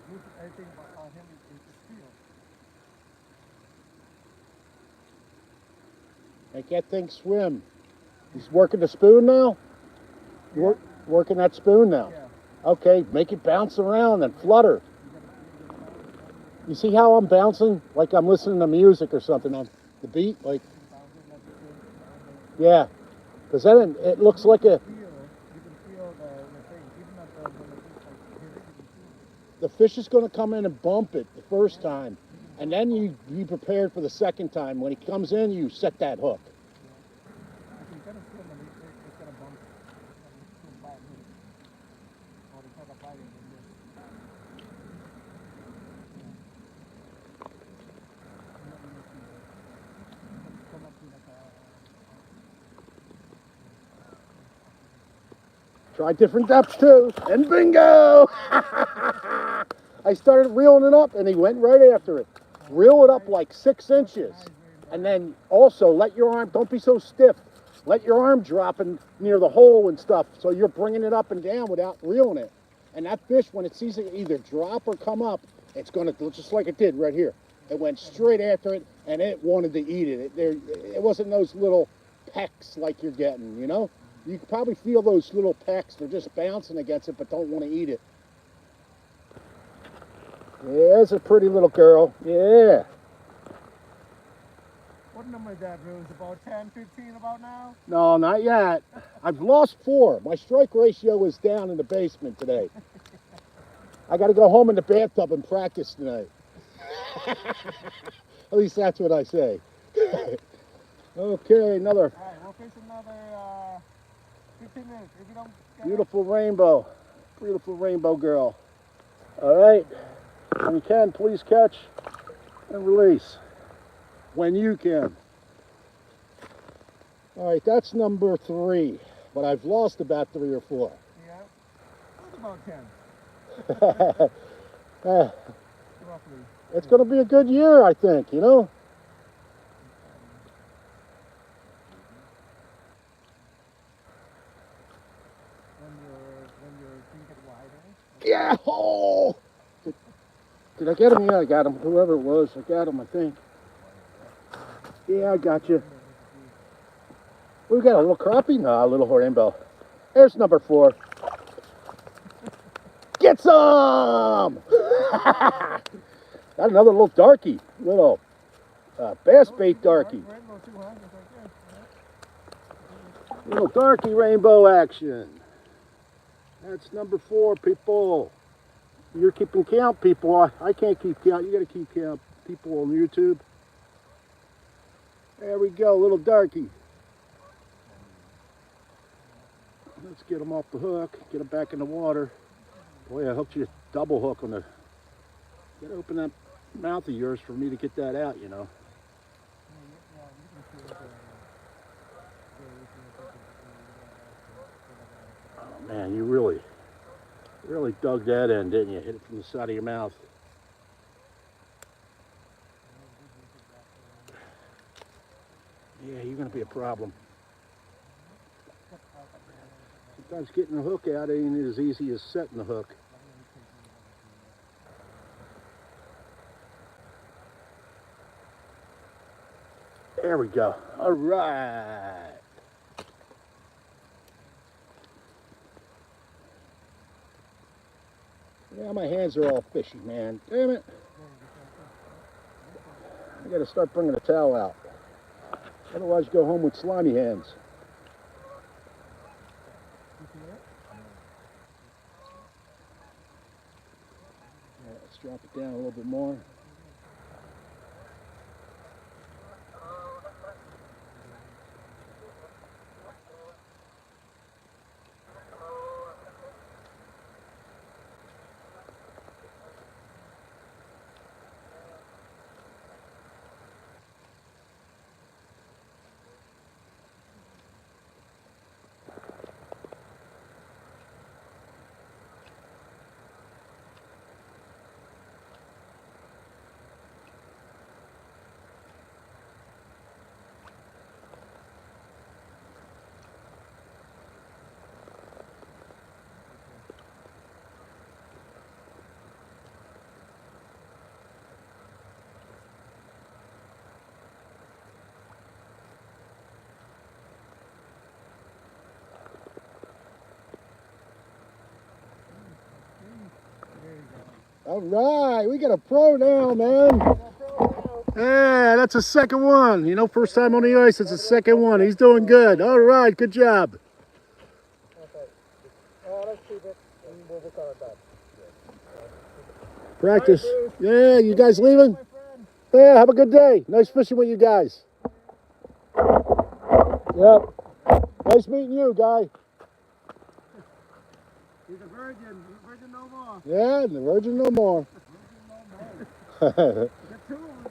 Bruce, everything about him is feel. Make that thing swim. He's working the spoon now? Yeah. Working that spoon now? Yeah. Okay, make it bounce around and flutter. You see how I'm bouncing? Like I'm listening to music or something on the beat? Like, yeah. Because then it looks like a... You can feel the thing. Even at when the fish like hit it, you can feel it. The fish is going to come in and bump it the first time. And then you be prepared for the second time. When he comes in, you set that hook. If you kind of feel the it's gonna bump it. It's gonna bite it. Or it's like a biting in this. Come up to like a... Try different depths too. And bingo! I started reeling it up and he went right after it. Reel it up like 6 inches. And then also let your arm, don't be so stiff. Let your arm drop in near the hole and stuff so you're bringing it up and down without reeling it. And that fish, when it sees it either drop or come up, it's going to, just like it did right here. It went straight after it and it wanted to eat it. It wasn't those little pecks like you're getting, you know? You can probably feel those little pecks. They're just bouncing against it but don't want to eat it. There's a pretty little girl. Yeah. What number is that, Bruce? About 10, 15 about now? No, not yet. I've lost 4. My strike ratio is down in the basement today. I got to go home in the bathtub and practice tonight. At least that's what I say. Okay, another All right, we'll fish another 15 minutes. If you don't get beautiful rainbow. Beautiful rainbow girl. All right. When you can, please catch and release. When you can. All right, that's number 3. But I've lost about 3 or 4. yeah, that's about 10. Roughly. Roughly. It's going to be a good year, I think, you know? When you're thinking wider. Yeah! Oh! Did I get him? Yeah, I got him. Whoever it was, I got him, I think. Yeah, I got you. We got a little crappie? No, a little rainbow. There's number 4. Get some! Got another little darkie. Little bass bait darkie. Rainbow 200 right Little darkie rainbow action. That's number 4, people. You're keeping count, people. I can't keep count. You got to keep count, people on YouTube. There we go, little darkie. Let's get them off the hook, get them back in the water. Boy, I hooked you a double hook on the... You gotta open that mouth of yours for me to get that out, you know. Oh man, you really dug that in, didn't you? Hit it from the side of your mouth. Yeah, you're gonna be a problem. Sometimes getting the hook out ain't as easy as setting the hook. There we go. All right. Yeah, my hands are all fishy, man. Damn it. I gotta start bringing the towel out. Otherwise, you go home with slimy hands. Yeah, let's drop it down a little bit more. All right, we got a pro now, man. Yeah, that's a second one. You know, first time on the ice, it's a second one. He's doing good. All right, good job. Okay. Let's keep it and we'll call it that. Practice. Yeah, you guys leaving? Yeah, have a good day. Nice fishing with you guys. Yep. Nice meeting you, guy. He's a virgin. Virgin no more. Yeah, the virgin no more. The 2 of them, eh?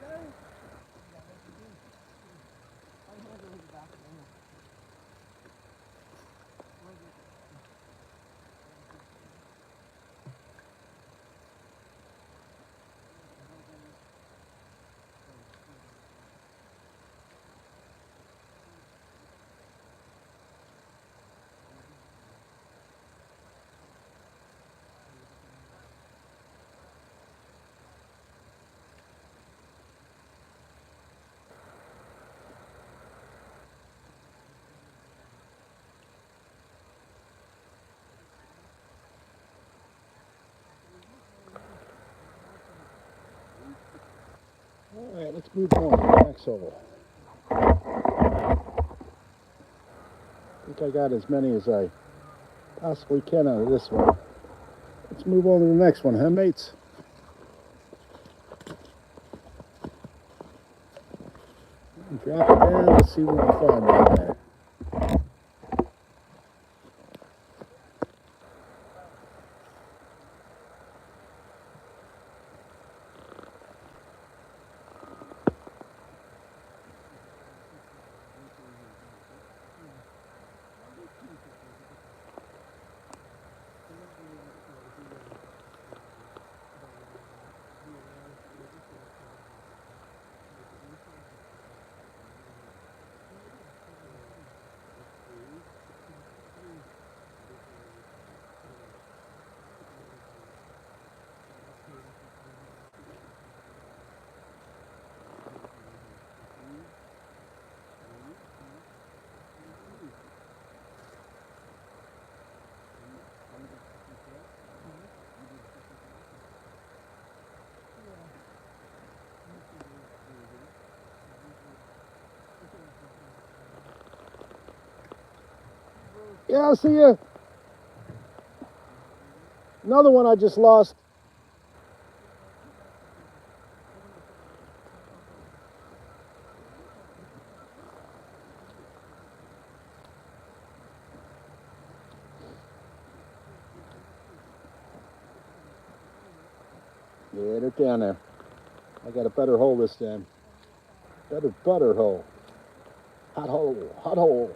All right, let's move on. Next over. I think I got as many as I possibly can out of this one. Let's move on to the next one, huh, mates? Drop it down. Let's see what we find down there. Yeah, I'll see you. Another one I just lost. Yeah, they're down there. I got a better hole this time. Better hole. Hot hole. Hot hole.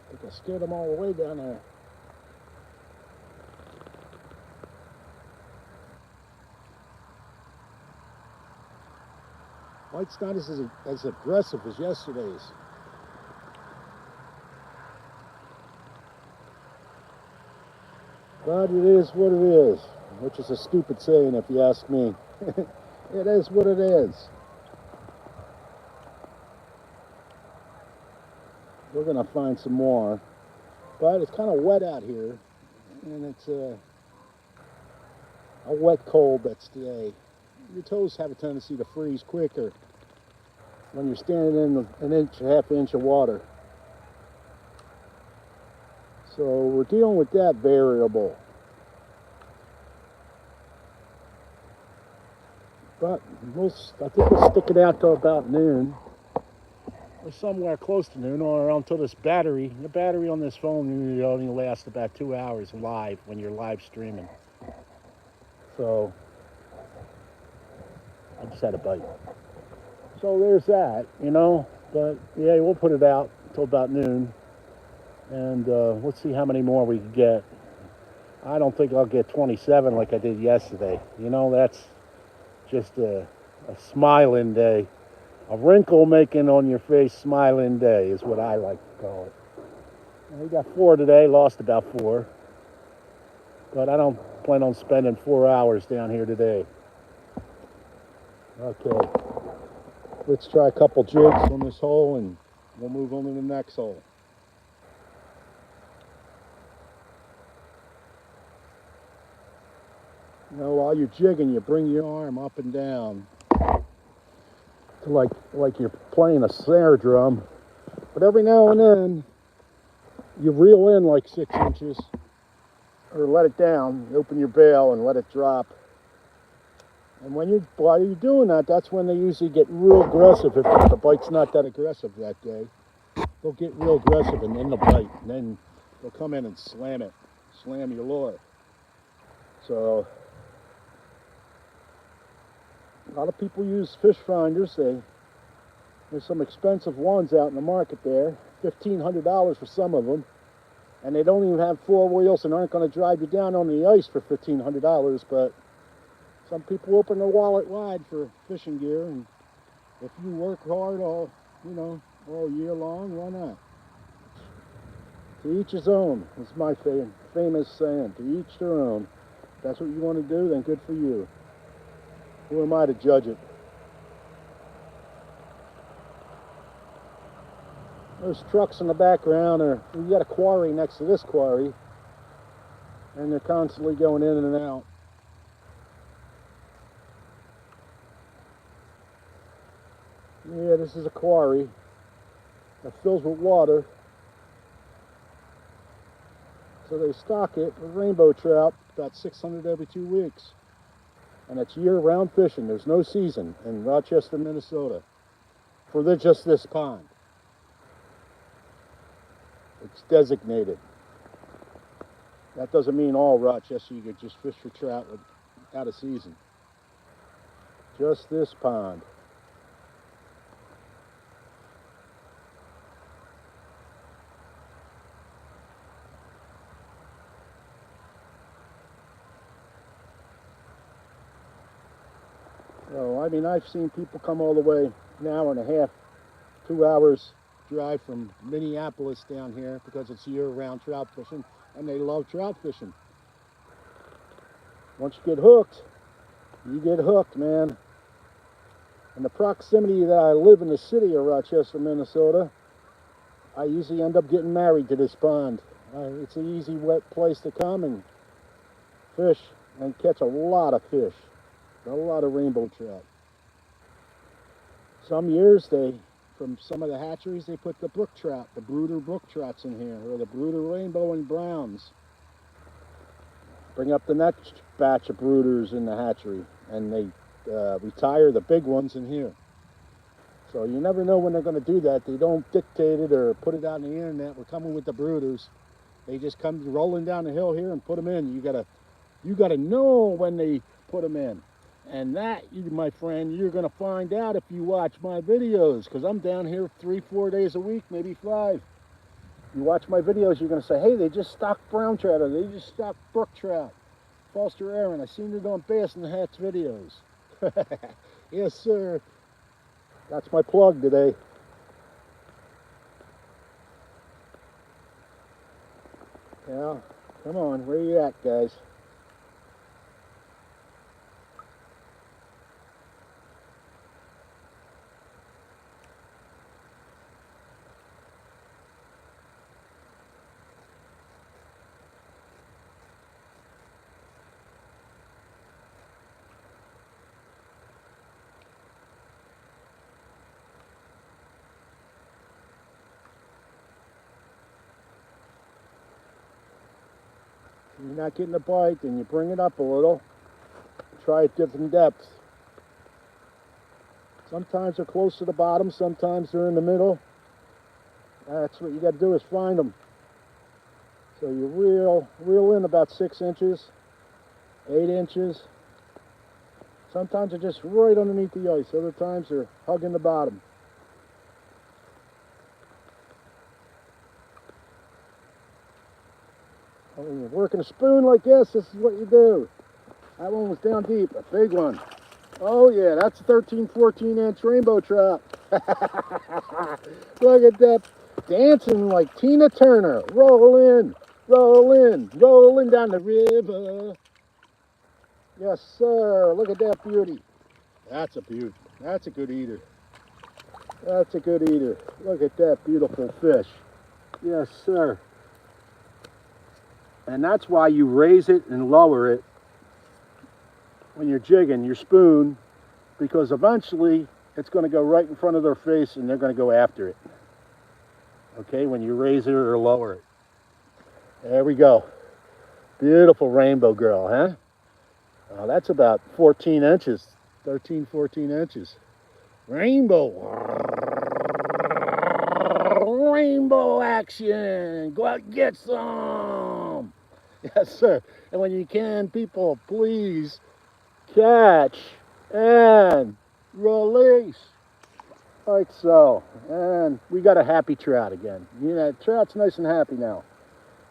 I think I scared them all the way down there. White's not as aggressive as yesterday's. But it is what it is, which is a stupid saying if you ask me. It is what it is. We're gonna find some more, but it's kind of wet out here, and it's a wet cold that's today. Your toes have a tendency to freeze quicker when you're standing in an inch, half inch of water. So we're dealing with that variable. But I think we'll stick it out till about noon, or somewhere close to noon, or until the battery on this phone usually only lasts about 2 hours live when you're live streaming. So I just had a bite. So there's that, but yeah, we'll put it out till about noon, and let's see how many more we can get. I don't think I'll get 27 like I did yesterday. That's just a smiling day. A wrinkle making on your face smiling day is what I like to call it. And we got 4 today, lost about 4. But I don't plan on spending 4 hours down here today. Okay. Let's try a couple jigs on this hole and we'll move on to the next hole. You know, while you're jigging, you bring your arm up and down to like you're playing a snare drum. But every now and then, you reel in like 6 inches, or let it down. You open your bail and let it drop. And while you're doing that, that's when they usually get real aggressive. If the bite's not that aggressive that day, they'll get real aggressive and then they'll bite. And then they'll come in and slam your lure. So a lot of people use fish finders. There's some expensive ones out in the market there, $1,500 for some of them, and they don't even have 4 wheels and aren't going to drive you down on the ice for $1,500. But some people open their wallet wide for fishing gear, and if you work hard all year long, why not? To each his own is my famous saying. To each their own. If that's what you want to do, then good for you. Who am I to judge it? Those trucks in the background we got a quarry next to this quarry, and they're constantly going in and out. Yeah, this is a quarry that fills with water. So they stock it with rainbow trout, about 600 every 2 weeks. And it's year-round fishing. There's no season in Rochester, Minnesota for just this pond. It's designated. That doesn't mean all Rochester you could just fish for trout without a season. Just this pond. So, I mean, I've seen people come all the way an hour and a half, 2 hours drive from Minneapolis down here because it's year-round trout fishing, and they love trout fishing. Once you get hooked, man. And the proximity that I live in the city of Rochester, Minnesota, I usually end up getting married to this pond. It's an easy, wet place to come and fish and catch a lot of fish. A lot of rainbow trout. Some years from some of the hatcheries, they put the brook trout, the brooder brook trouts in here, or the brooder rainbow and browns. Bring up the next batch of brooders in the hatchery, and they retire the big ones in here. So you never know when they're going to do that. They don't dictate it or put it out on the internet. We're coming with the brooders. They just come rolling down the hill here and put them in. You gotta know when they put them in. And that, my friend, you're going to find out if you watch my videos, because I'm down here 3-4 days a week, maybe 5. You watch my videos, you're going to say, hey, they just stocked brown trout, or they just stocked brook trout. Foster Aaron, I seen it on Bass in the Hats videos. Yes, sir. That's my plug today. Yeah, come on, where you at, guys? You're not getting a bite, then you bring it up a little. Try at different depths. Sometimes they're close to the bottom, sometimes they're in the middle. That's what you got to do, is find them. So you reel in about 6 inches, 8 inches. Sometimes they're just right underneath the ice. Other times they're hugging the bottom. When you're working a spoon like this is what you do. That one was down deep, a big one. Oh yeah, that's a 13-14 inch rainbow trout. Look at that, dancing like Tina Turner. Rolling, rolling, rolling down the river. Yes sir, look at that beauty. That's a beauty, that's a good eater. That's a good eater. Look at that beautiful fish. Yes, sir. And that's why you raise it and lower it when you're jigging your spoon, because eventually it's going to go right in front of their face and they're going to go after it. Okay, when you raise it or lower it. There we go. Beautiful rainbow girl, huh? Oh, that's about 14 inches, 13, 14 inches. Rainbow. Rainbow action. Go out and get some. Yes, sir. And when you can, people, please catch and release. Like so. And we got a happy trout again. You know, trout's nice and happy now.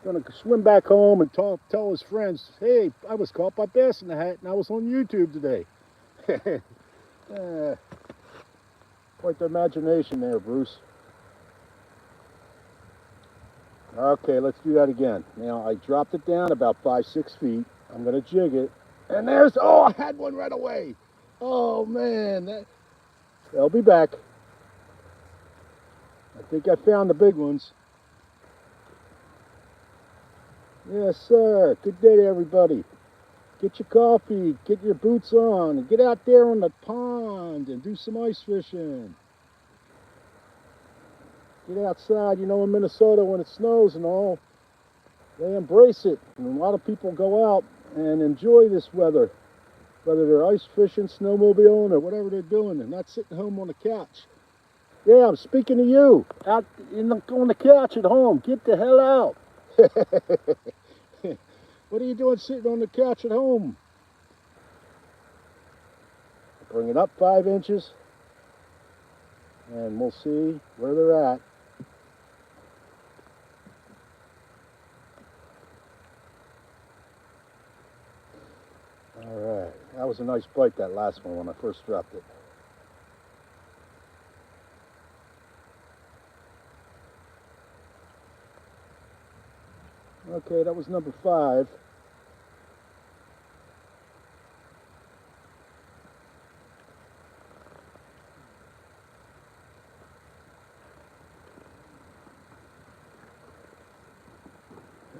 Gonna swim back home and tell his friends, hey, I was caught by bass in the hat and I was on YouTube today. Quite the imagination there, Bruce. Okay, let's do that again. Now, I dropped it down about 5-6 feet. I'm gonna jig it. And there's, oh, I had one right away. Oh man, they'll be back. I think I found the big ones. Yes, sir. Good day to everybody. Get your coffee, get your boots on, and get out there on the pond and do some ice fishing. Get outside. You know, in Minnesota when it snows and all, they embrace it. And a lot of people go out and enjoy this weather, whether they're ice fishing, snowmobiling, or whatever they're doing, and not sitting home on the couch. Yeah, I'm speaking to you. Out on the couch at home. Get the hell out. What are you doing sitting on the couch at home? Bring it up 5 inches, and we'll see where they're at. All right, that was a nice bite, that last one, when I first dropped it. Okay, that was number 5.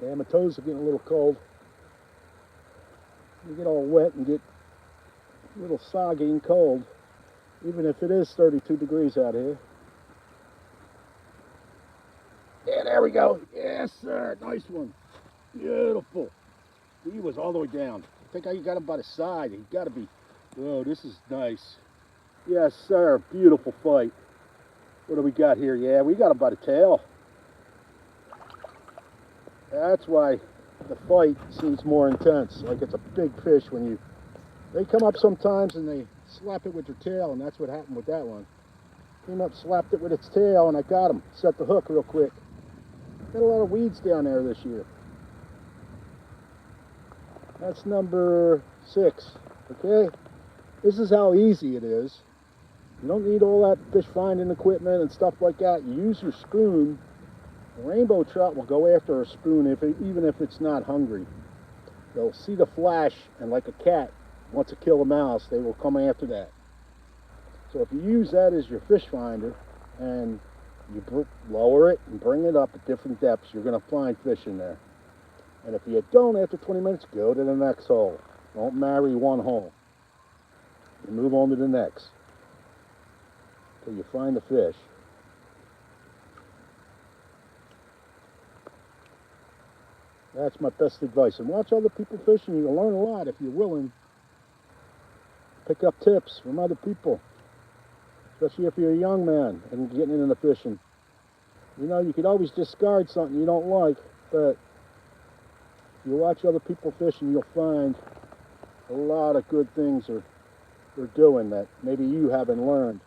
Yeah, my toes are getting a little cold. You get all wet and get a little soggy and cold, even if it is 32 degrees out here. Yeah, there we go. Yes, sir. Nice one. Beautiful. He was all the way down. I think I got him by the side. He got to be. Whoa, this is nice. Yes, sir. Beautiful fight. What do we got here? Yeah, we got him by the tail. That's why the fight seems more intense. Like it's a big fish when you... They come up sometimes and they slap it with their tail, and that's what happened with that one. Came up, slapped it with its tail, and I got him. Set the hook real quick. Got a lot of weeds down there this year. That's number 6, okay? This is how easy it is. You don't need all that fish finding equipment and stuff like that. You use your spoon. The rainbow trout will go after a spoon even if it's not hungry. They'll see the flash, and like a cat wants to kill a mouse, they will come after that. So if you use that as your fish finder and you lower it and bring it up at different depths, you're going to find fish in there. And if you don't, after 20 minutes, go to the next hole. Don't marry one hole. You move on to the next until you find the fish. That's my best advice. And watch other people fishing. You'll learn a lot if you're willing. Pick up tips from other people, especially if you're a young man and getting into fishing. You know, you could always discard something you don't like, but if you watch other people fishing, you'll find a lot of good things they're doing that maybe you haven't learned.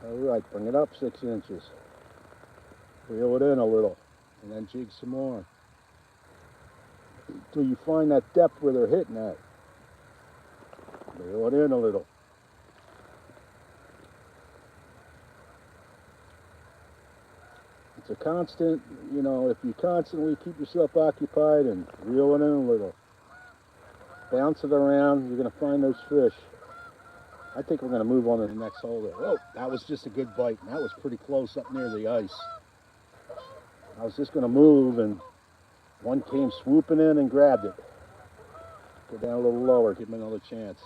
All right, bring it up 6 inches. Reel it in a little, and then jig some more until you find that depth where they're hitting at. Reel it in a little. It's a constant, you know, if you constantly keep yourself occupied and reel it in a little. bounce it around. You're going to find those fish. I think we're going to move on to the next hole there. Oh, that was just a good bite. And that was pretty close up near the ice. I was just going to move, and one came swooping in and grabbed it. Go down a little lower, give him another chance.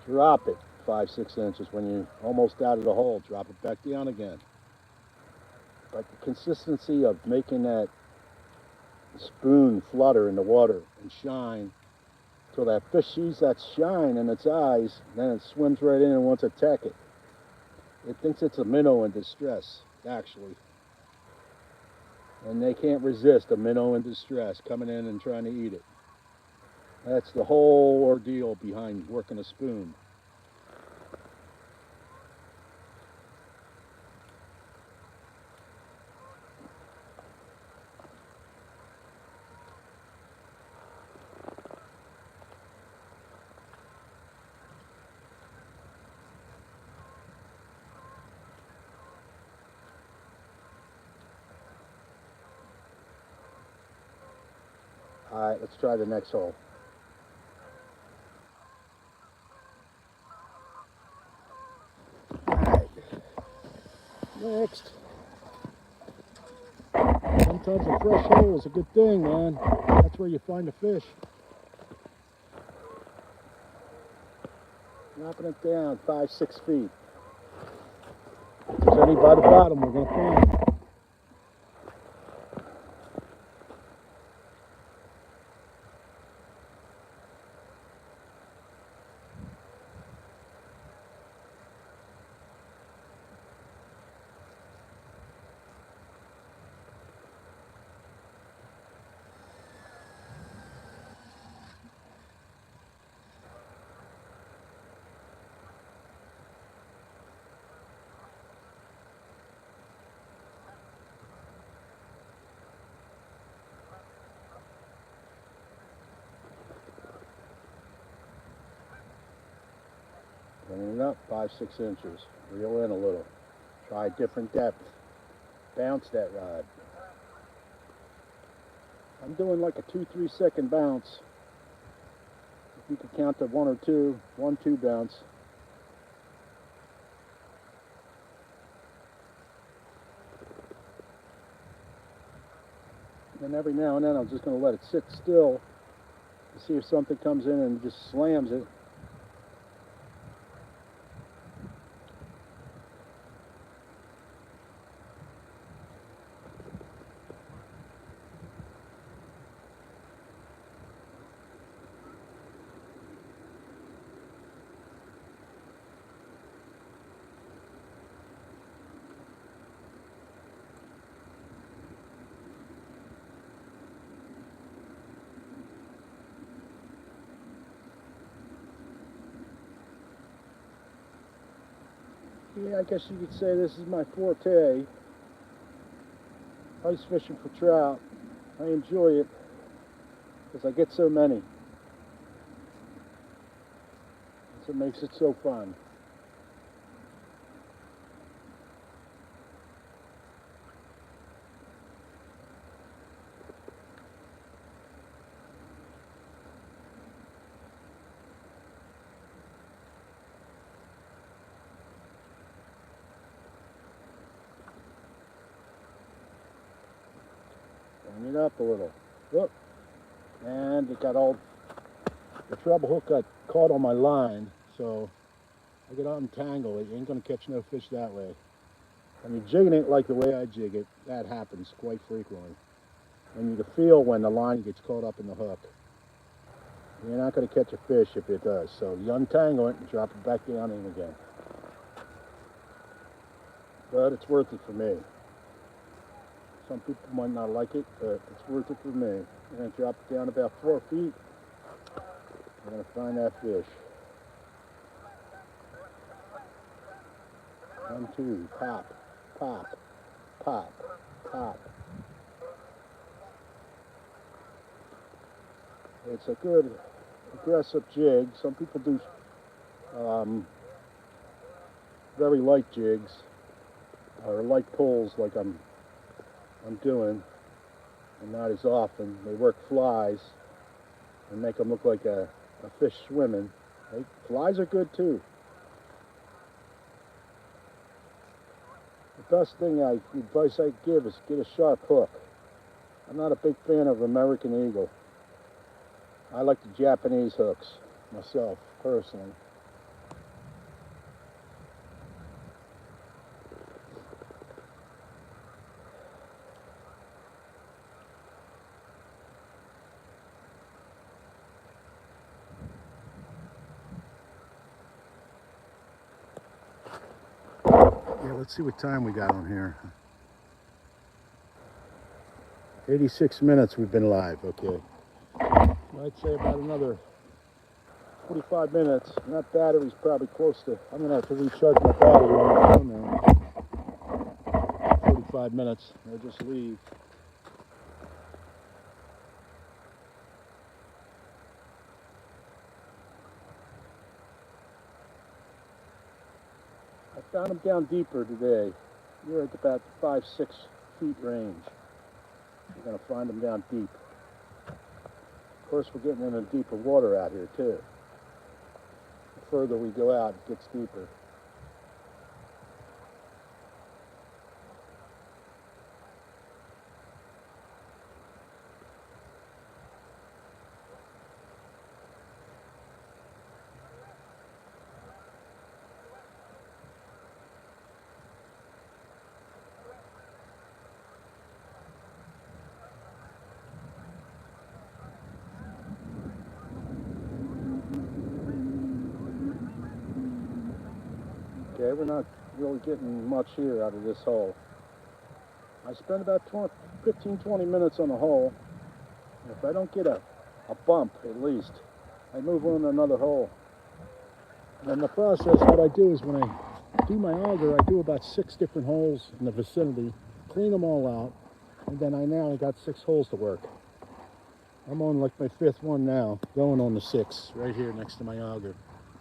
Drop it 5-6 inches when you're almost out of the hole. Drop it back down again. But the consistency of making that spoon flutter in the water and shine till that fish sees that shine in its eyes, then it swims right in and wants to attack it. It thinks it's a minnow in distress, actually. And they can't resist a minnow in distress coming in and trying to eat it. That's the whole ordeal behind working a spoon. All right, let's try the next hole. All right, next. Sometimes a fresh hole is a good thing, man. That's where you find the fish. Knocking it down 5-6 feet. If there's any by the bottom, we're going to find them. Bringing it up 5-6 inches. Reel in a little. Try a different depth. Bounce that rod. I'm doing like a 2-3 second bounce. If you could count to 1 or 2, 1-2 bounce. And every now and then I'm just going to let it sit still to see if something comes in and just slams it. Yeah, I guess you could say this is my forte. Ice fishing for trout. I enjoy it because I get so many. That's what makes it so fun. Bring it up a little. Whoop. And it got all, the treble hook got caught on my line, so I got untangled. It ain't gonna catch no fish that way. When you're jigging it like the way I jig it, that happens quite frequently. And you can feel when the line gets caught up in the hook. You're not gonna catch a fish if it does. So you untangle it and drop it back down in again. But it's worth it for me. Some people might not like it, but it's worth it for me. I'm going to drop it down about 4 feet. I'm going to find that fish. 1, 2, pop, pop, pop, pop. It's a good aggressive jig. Some people do very light jigs or light pulls like I'm doing, and not as often. They work flies, and make them look like a fish swimming. Flies are good too. The best advice I give is get a sharp hook. I'm not a big fan of American Eagle. I like the Japanese hooks myself, personally. Yeah, let's see what time we got on here. 86 minutes we've been live, okay. I'd say about another 45 minutes. And that battery's probably close to, I'm gonna have to recharge my battery when I'm done now. 45 minutes, I'll just leave. I found them down deeper today. We're at about 5-6 feet range. You're gonna find them down deep. Of course, we're getting into deeper water out here too. The further we go out, it gets deeper. Okay, we're not really getting much here out of this hole. I spend about 15-20 minutes on the hole. If I don't get a bump, at least, I move on to another hole. And in the process, what I do is when I do my auger, I do about 6 different holes in the vicinity, clean them all out, and then I got 6 holes to work. I'm on like my 5th one now, going on the 6, right here next to my auger.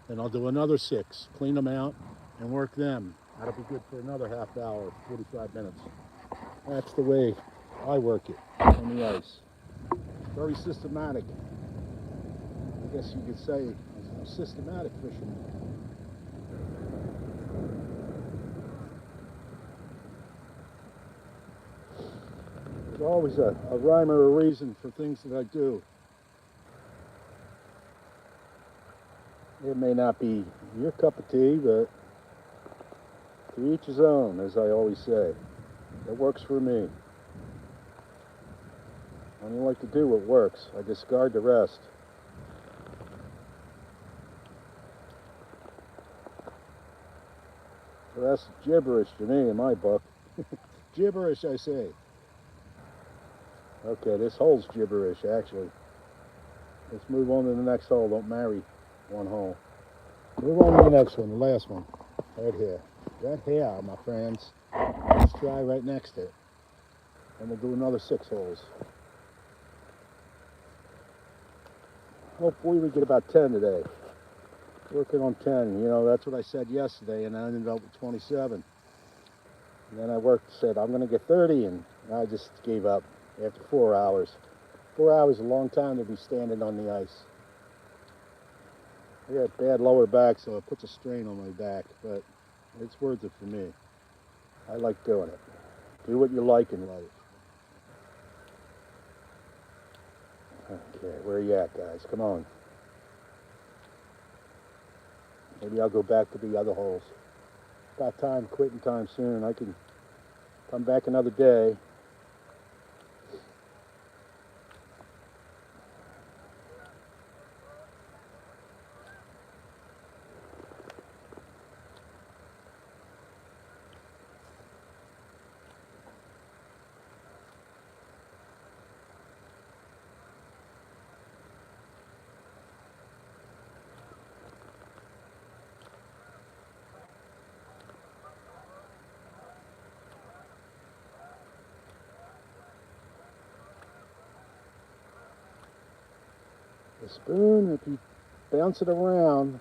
Then I'll do another 6, clean them out, and work them. That'll be good for another half hour, 45 minutes. That's the way I work it on the ice. Very systematic. I guess you could say I'm a systematic fisherman. There's always a rhyme or a reason for things that I do. It may not be your cup of tea, but to each his own, as I always say. It works for me. I only like to do what works. I discard the rest. So that's gibberish to me in my book. Gibberish, I say. Okay, this hole's gibberish, actually. Let's move on to the next hole. Don't marry one hole. Move on to the next one, the last one. Right here. Right here, my friends. Let's try right next to it. And we'll do another 6 holes. Hopefully we get about 10 today. Working on 10. You know, that's what I said yesterday, and I ended up with 27. And then I said, I'm going to get 30, and I just gave up after 4 hours. 4 hours is a long time to be standing on the ice. I got bad lower back, so it puts a strain on my back, but it's worth it for me. I like doing it. Do what you like in life. Okay, where are you at, guys? Come on. Maybe I'll go back to the other holes. About time, quitting time soon. I can come back another day. The spoon, if you bounce it around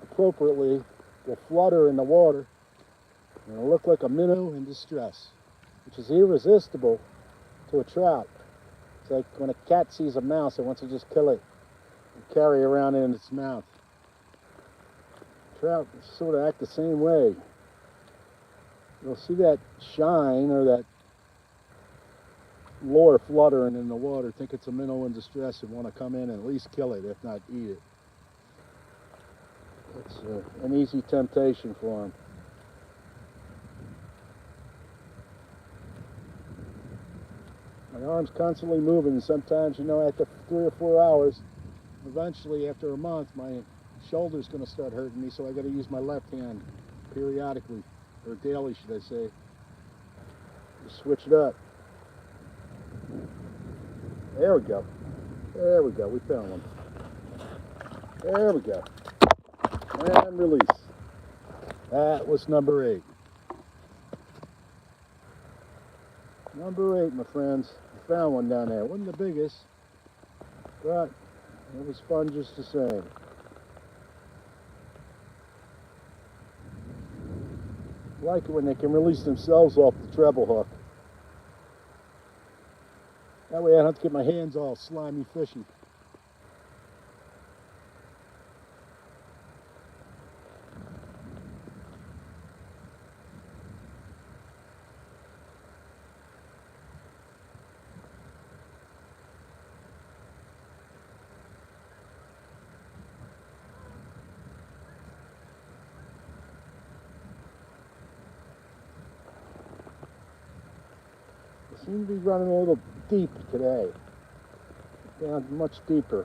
appropriately, will flutter in the water and it'll look like a minnow in distress, which is irresistible to a trout. It's like when a cat sees a mouse, it wants to just kill it. and carry around in its mouth. Trout sort of act the same way. You'll see that shine or that lure fluttering in the water, think it's a minnow in distress and want to come in and at least kill it, if not eat it. It's an easy temptation for them. My arm's constantly moving. Sometimes, you know, after 3 or 4 hours, eventually after a month, my shoulder's going to start hurting me, so I got to use my left hand periodically, or daily, should I say. Just switch it up. There we go. There we go. We found one. There we go. And release. That was number 8. Number 8, my friends. I found one down there. Wasn't the biggest, but it was fun just the same. I like it when they can release themselves off the treble hook. That way I don't have to get my hands all slimy fishy. They seem to be running a little deep today. Down much deeper.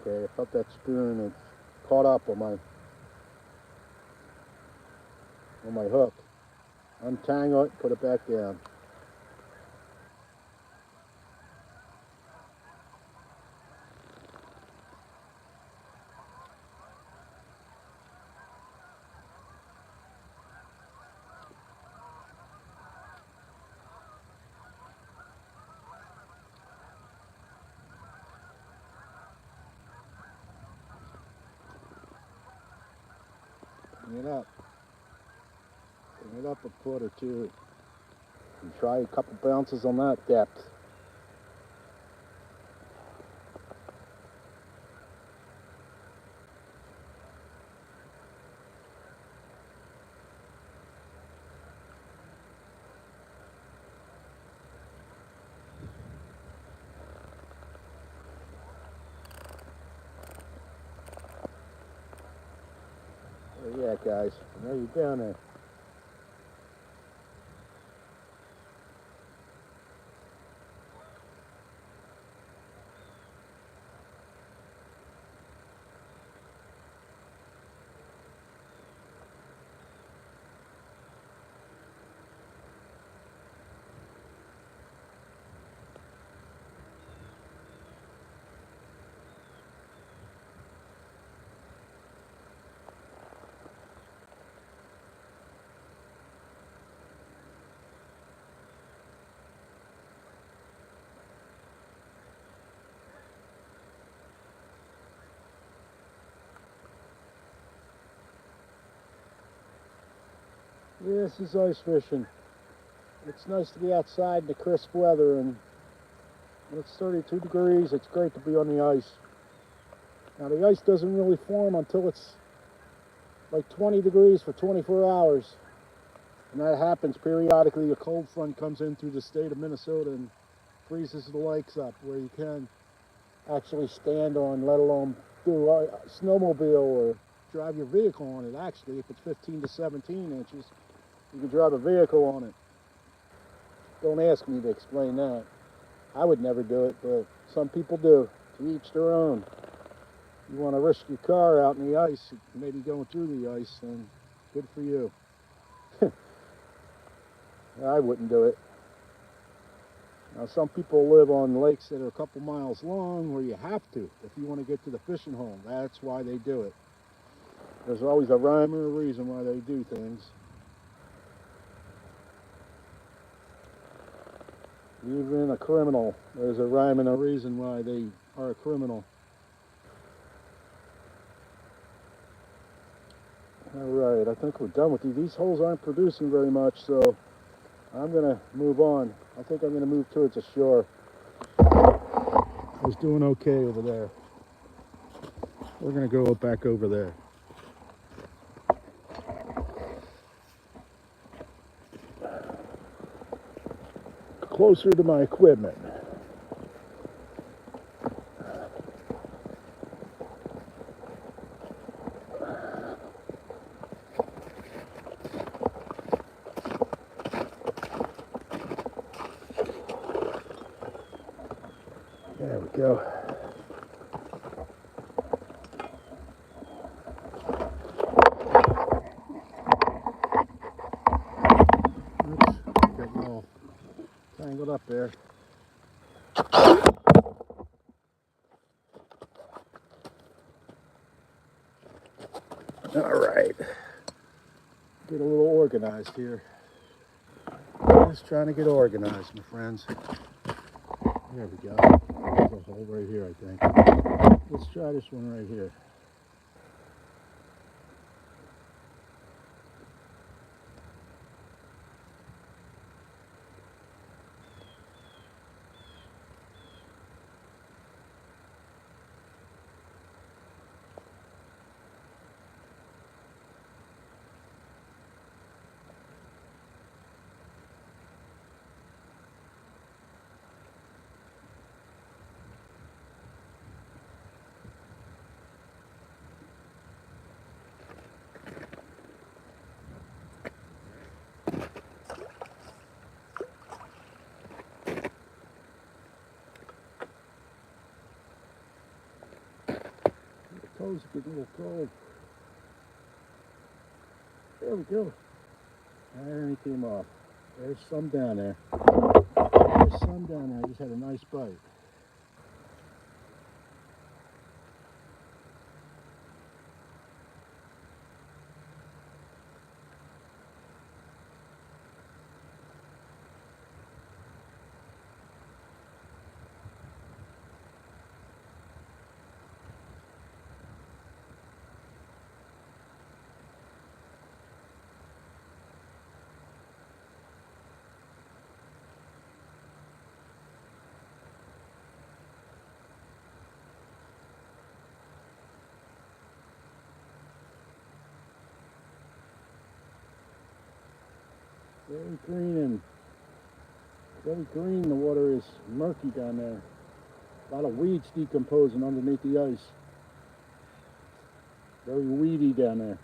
Okay, I felt that spoon and caught up on my hook. Untangle it, put it back down. Bring it up. Bring it up a foot or two. And try a couple bounces on that depth. Where you at, guys? I know you're down there. This is ice fishing. It's nice to be outside in the crisp weather, and when it's 32 degrees, it's great to be on the ice. Now the ice doesn't really form until it's like 20 degrees for 24 hours. And that happens periodically. A cold front comes in through the state of Minnesota and freezes the lakes up where you can actually stand on, let alone do a snowmobile or drive your vehicle on it. Actually, if it's 15 to 17 inches, you can drive a vehicle on it. Don't ask me to explain that. I would never do it, but some people do. To each their own. You want to risk your car out in the ice, maybe going through the ice, then good for you. I wouldn't do it. Now, some people live on lakes that are a couple miles long where you have to if you want to get to the fishing hole. That's why they do it. There's always a rhyme or a reason why they do things. Even a criminal, there's a rhyme and a reason why they are a criminal. Alright, I think we're done with these. These holes aren't producing very much, so I'm going to move on. I think I'm going to move towards the shore. I was doing okay over there. We're going to go back over there. Closer to my equipment. There we go. Oops, getting all tangled up there. All right, get a little organized here. Just trying to get organized, my friends. There we go. There's a hole right here, I think. Let's try this one right here. Toes are getting a little cold. There we go. And he came off. There's some down there. There's some down there. I just had a nice bite. Very green and very green. The water is murky down there. A lot of weeds decomposing underneath the ice. Very weedy down there.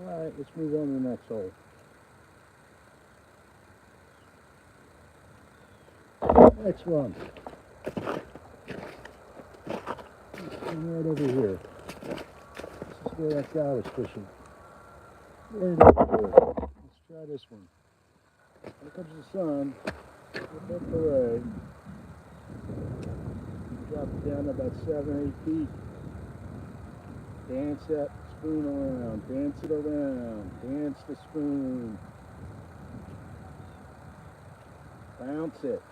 Alright, let's move on to the next hole. Next one. And right over here. This is where that guy was fishing. Right over here. Let's try this one. Here comes the sun. Get that fillet. Drop it down to about 7 or 8 feet. Dance that spoon around. Dance it around. Dance the spoon. Bounce it.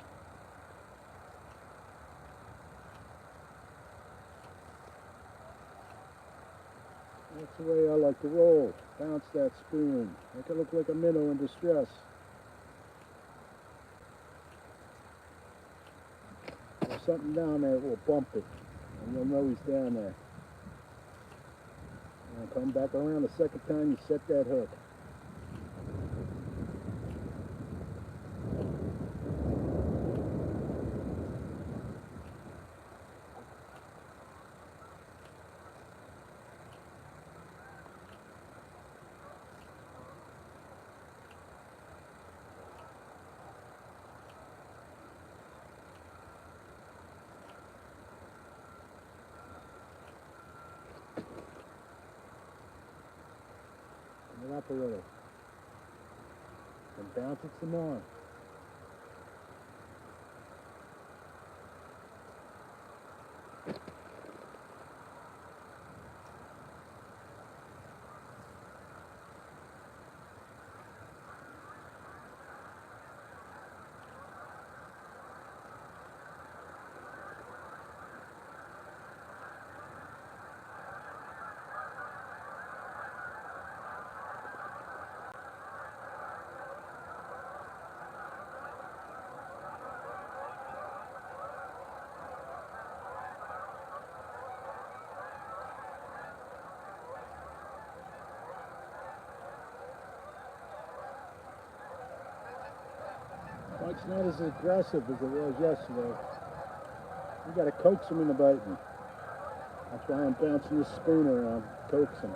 That's the way I like to roll. Bounce that spoon. Make it look like a minnow in distress. There's something down there that will bump it, and you'll know he's down there. And come back around the second time you set that hook. Bring it up a little. And bounce it some more. It's not as aggressive as it was yesterday. You gotta coax him into biting. That's why I'm bouncing this spoon around, coax him.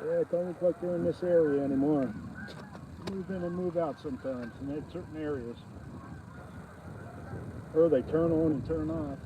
Yeah, it don't look like they're in this area anymore. Move in and move out sometimes in certain areas. Or they turn on and turn off.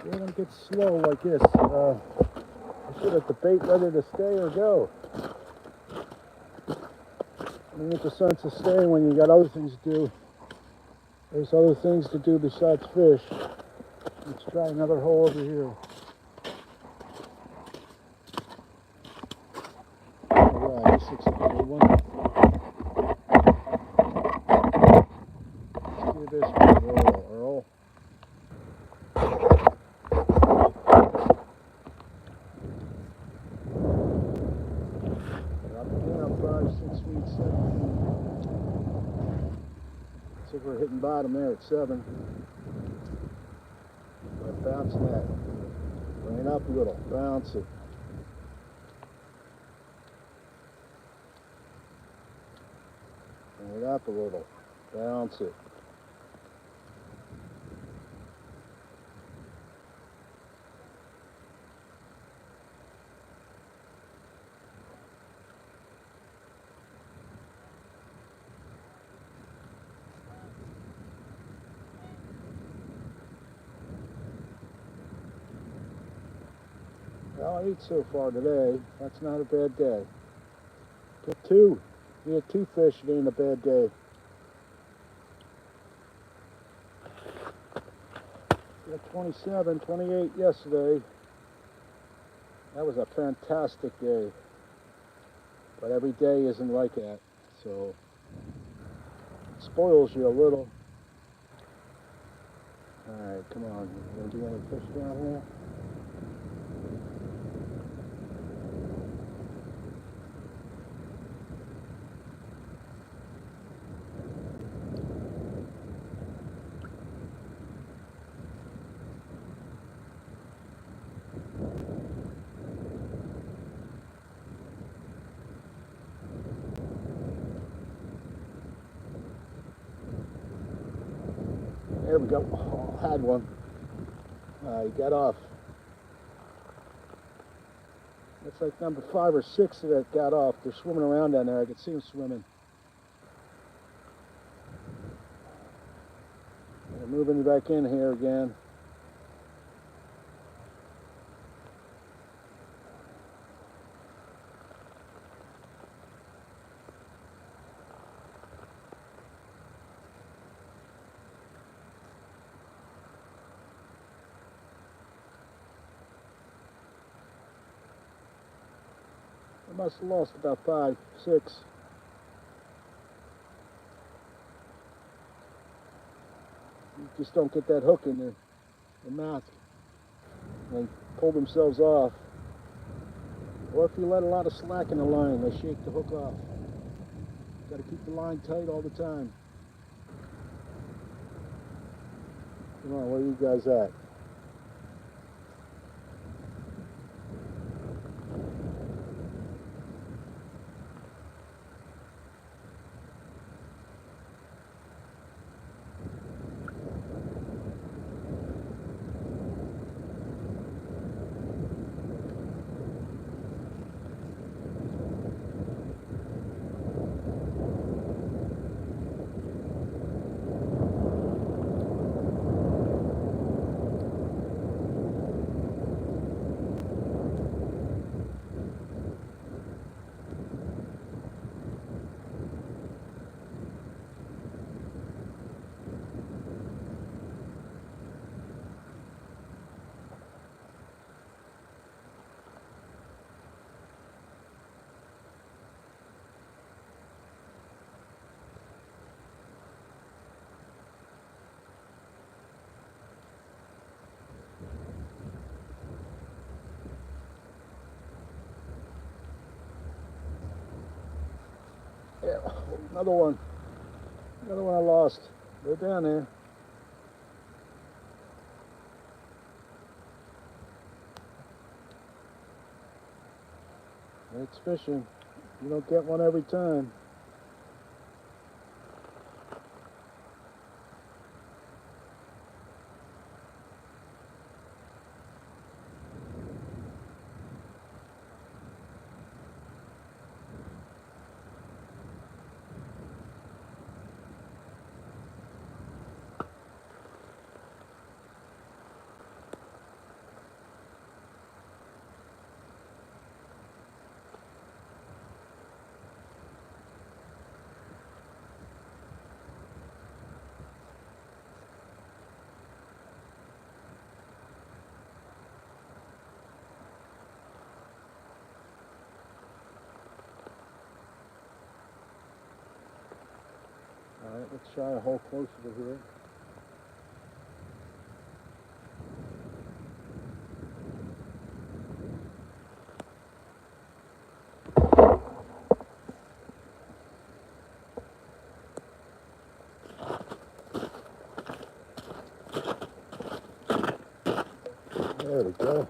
They don't get slow like this. You should have debate whether to stay or go. I mean, it's a sense of staying when you got other things to do. There's other things to do besides fish. Let's try another hole over here. Alright, this looks like a good one. Let's give this one a roll, Earl. Drop it down 5, 6 feet, 7 feet. Looks like we're hitting bottom there at 7. Bounce that. Bring it up a little. Bounce it. Bring it up a little. Bounce it. Well, 8 so far today. That's not a bad day. Get 2. You get 2 fish, it ain't a bad day. Got 27, 28 yesterday. That was a fantastic day. But every day isn't like that, so it spoils you a little. Alright, come on. You gonna do any fish down here? There we go. Oh, had one. He got off. That's like number 5 or 6 that got off. They're swimming around down there. I can see them swimming. They're moving back in here again. I must have lost about 5, 6. You just don't get that hook in the mouth. They pull themselves off. Or if you let a lot of slack in the line, they shake the hook off. Got to keep the line tight all the time. Come on, where are you guys at? Yeah, another one. Another one I lost. They're down there. It's fishing. You don't get one every time. All right, let's try a hole closer to here. There we go.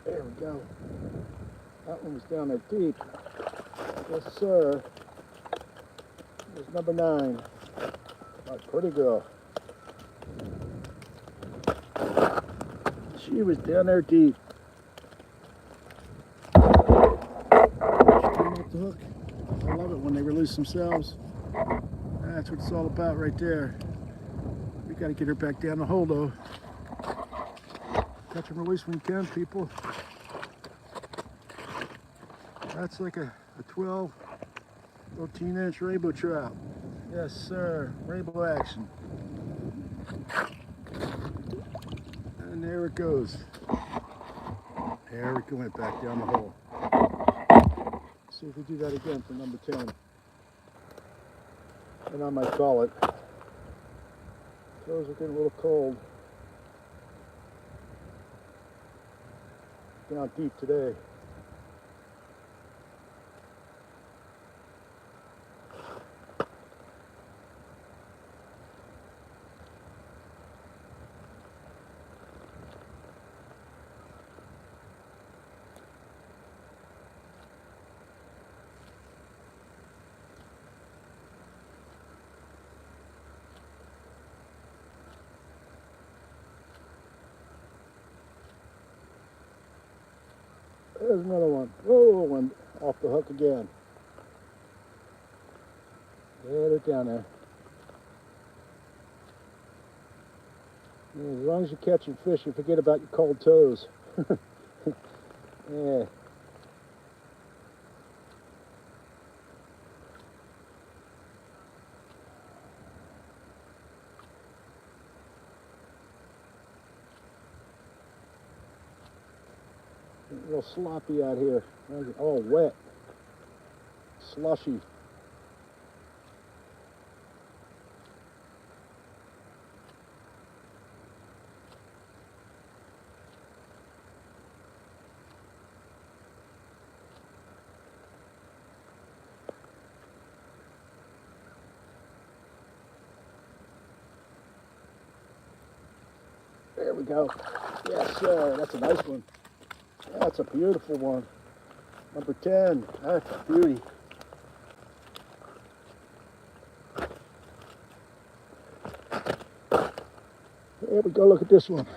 There we go. That one was down there deep. Yes, sir. It was number 9. My pretty girl. She was down there deep. the hook. I love it when they release themselves. That's what it's all about right there. We got to get her back down the hole though. Catch and release when you can, people. That's like a 12, 13-inch rainbow trout. Yes, sir. Rainbow action. And there it goes. There it went back down the hole. See if we do that again for number 10. And I might call it. Those are getting a little cold. Down deep today. There's another one. Whoa, one off the hook again. Yeah, they're down there. Yeah, as long as you're catching fish, you forget about your cold toes. Yeah. A little sloppy out here. Oh, wet. Slushy. There we go. Yes, sir. That's a nice one. That's a beautiful one. Number 10. That's a beauty. There we go. Look at this one.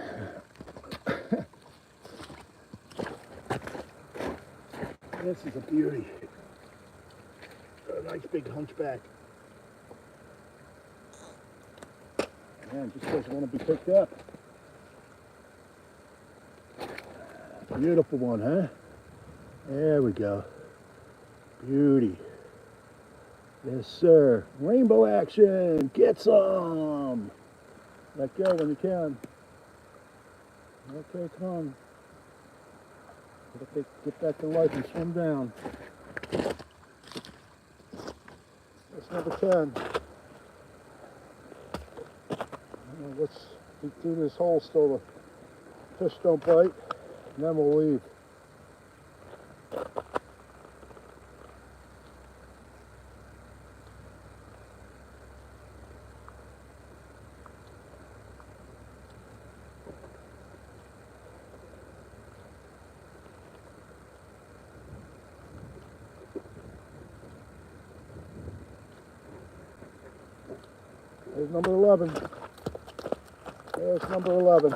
This is a beauty. A nice big hunchback. Man, just doesn't want to be picked up. Beautiful one, huh? There we go. Beauty. Yes, sir. Rainbow action. Get some. Let go when you can. Okay, come on. Get back to life and swim down. That's number 10. Let's get through this hole so the fish don't bite, and then we'll leave. There's number 11. There's number 11.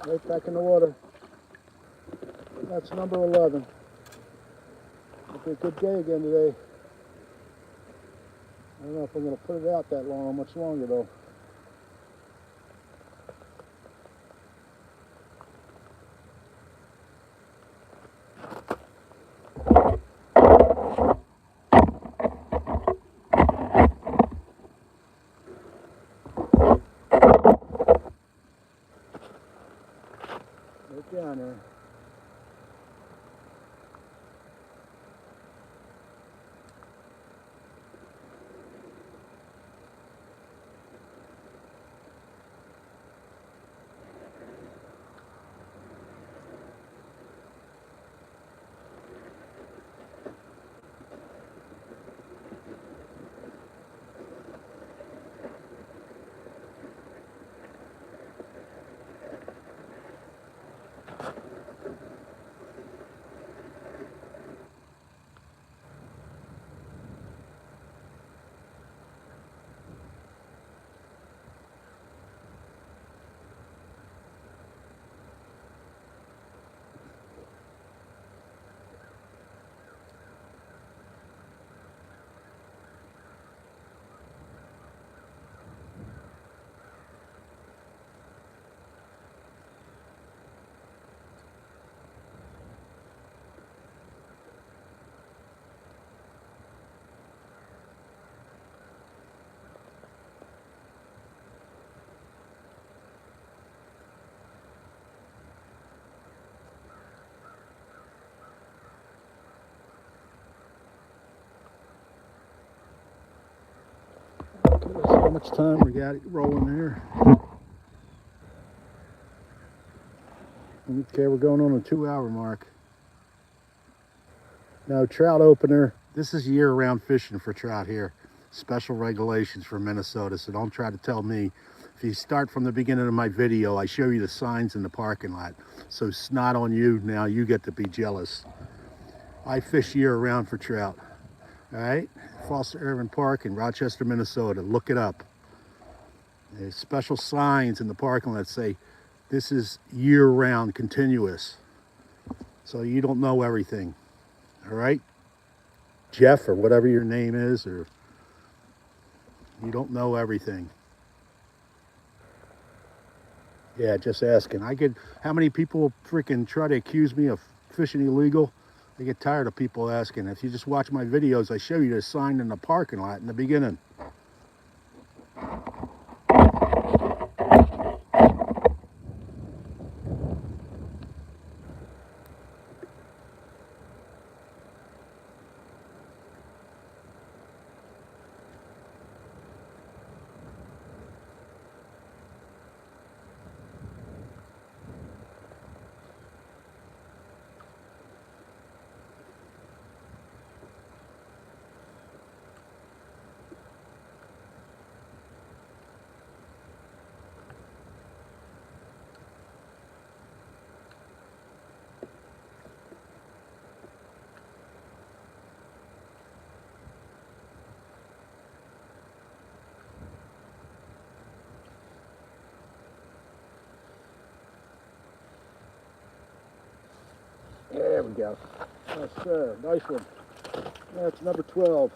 Right back in the water. That's number 11. It'll be a good day again today. I don't know if I'm going to put it out that long, much longer though. Right down there. Let's see how much time we got rolling here. Okay, we're going on a 2-hour mark. Now, trout opener. This is year-round fishing for trout here. Special regulations for Minnesota, so don't try to tell me. If you start from the beginning of my video, I show you the signs in the parking lot. So it's not on you now. You get to be jealous. I fish year-round for trout. All right? Foster Irving Park in Rochester, Minnesota. Look it up. There's special signs in the parking lot that say this is year-round, continuous. So you don't know everything. All right? Jeff, or whatever your name is, or you don't know everything. Yeah, just asking. How many people freaking try to accuse me of fishing illegal? I get tired of people asking. If you just watch my videos, I show you the sign in the parking lot in the beginning. There we go. Yes, sir. Nice one. That's number 12.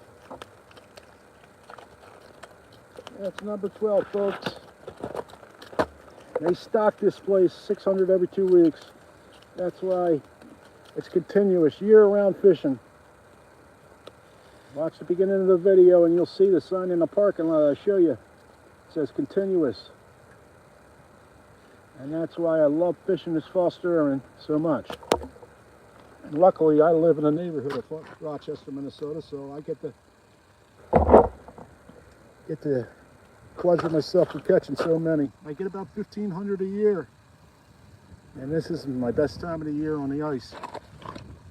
That's number 12, folks. They stock this place 600 every 2 weeks. That's why it's continuous, year-round fishing. Watch the beginning of the video and you'll see the sign in the parking lot I show you. It says continuous. And that's why I love fishing this Foster Irving so much. And luckily, I live in the neighborhood of Rochester, Minnesota, so I get to pleasure myself with catching so many. I get about 1,500 a year, and this is my best time of the year on the ice.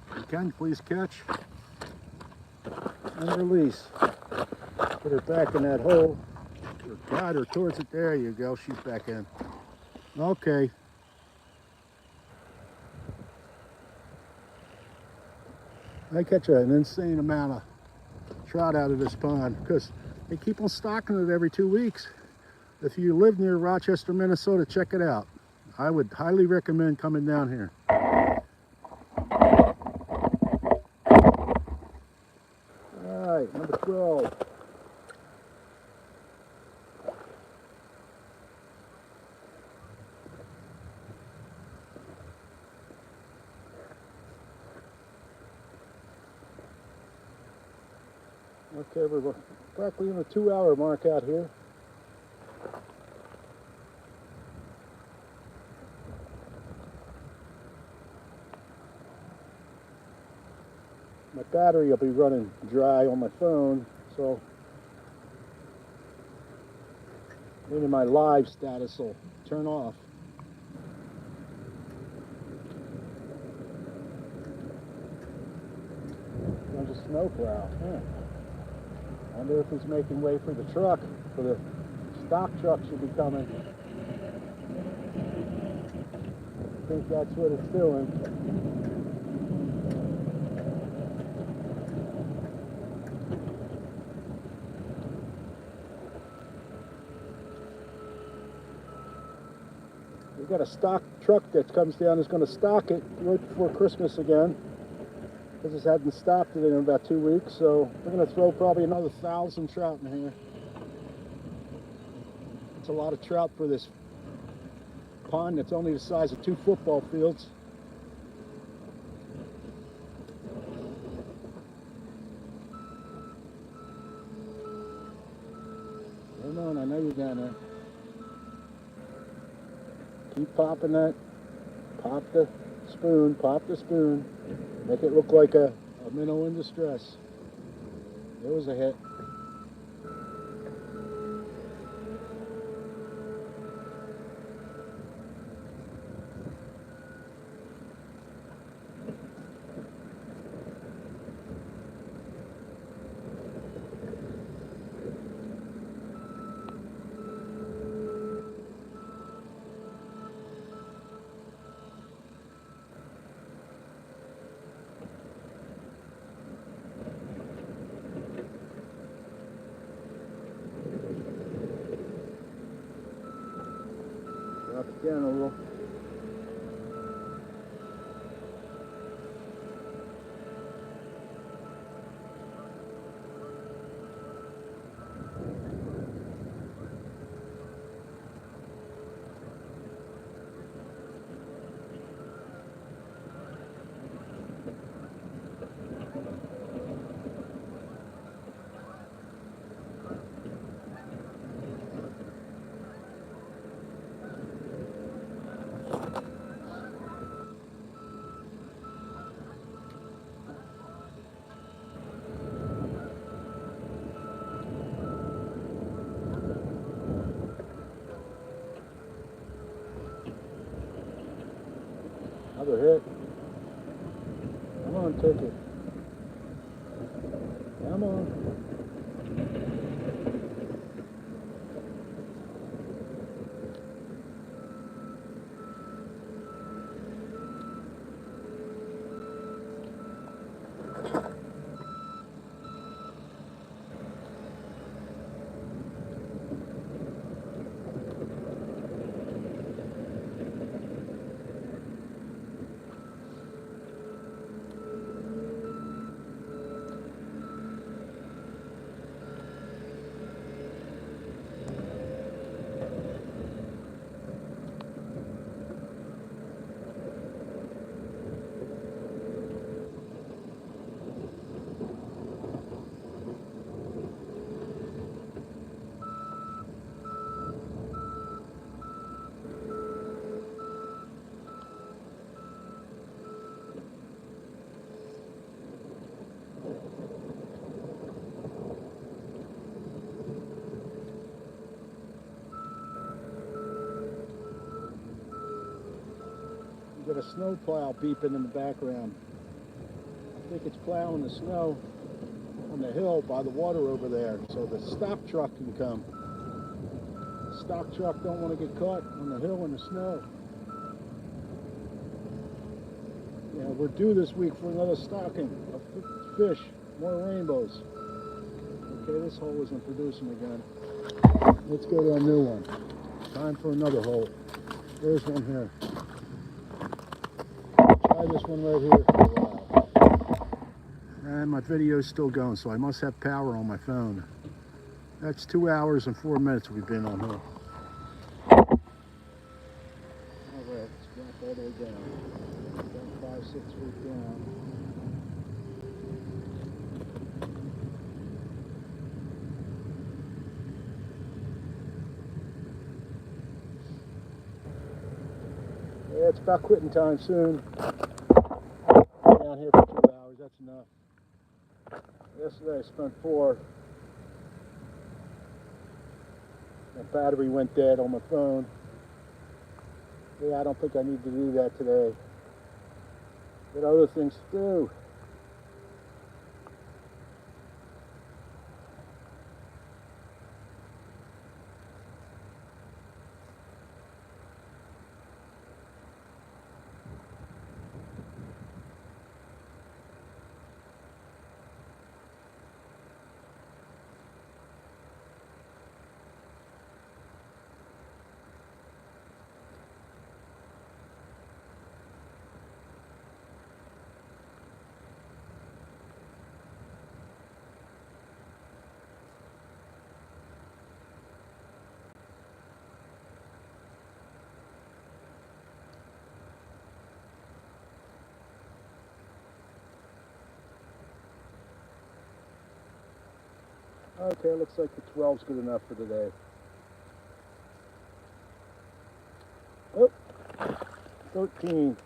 If you can, please catch and release. Put her back in that hole. Or guide her towards it. There you go. She's back in. Okay. I catch an insane amount of trout out of this pond because they keep on stocking it every 2 weeks. If you live near Rochester, Minnesota, check it out. I would highly recommend coming down here. All right, number 12. Okay, we're practically in the 2-hour mark out here. My battery will be running dry on my phone, so maybe my live status will turn off. There's a snowplow. Huh. I wonder if he's making way for the truck, for the stock truck should be coming. I think that's what it's doing. We've got a stock truck that comes down, is going to stock it right before Christmas again. This hadn't stopped it in about 2 weeks, so we're going to throw probably another 1,000 trout in here. It's a lot of trout for this pond that's only the size of 2 football fields. Come on, I know you're down there. Keep popping that. Pop the spoon, pop the spoon. Make it look like a minnow in distress. There was a hit. down a little. Another hit. Come on, take it. Come on. You got a snow plow beeping in the background. I think it's plowing the snow on the hill by the water over there, so the stock truck can come. The stock truck don't want to get caught on the hill in the snow. Yeah, we're due this week for another stocking of fish, more rainbows. Okay, this hole isn't producing again. Let's go to a new one. Time for another hole. There's one here. Try this one right here for a while. And my video's still going, so I must have power on my phone. That's 2 hours and 4 minutes we've been on here. Alright, let's drop all the way down. About 5, 6 feet down. Yeah, it's about quitting time soon. Down here for 2 hours, that's enough. Yesterday I spent 4. My battery went dead on my phone. Yeah, I don't think I need to do that today. Got other things to do. Okay, looks like the 12's good enough for today. Oh, 13.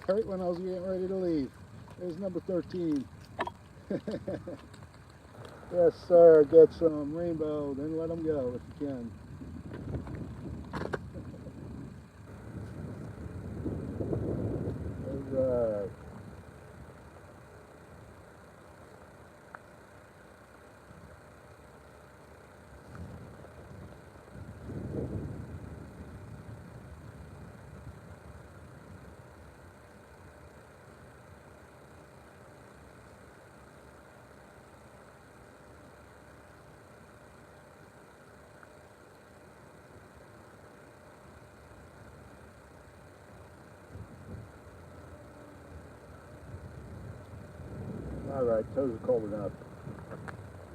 Right when I was getting ready to leave. There's number 13. Yes, sir. Get some rainbow, then let them go if you can. All right. right, toes are cold enough.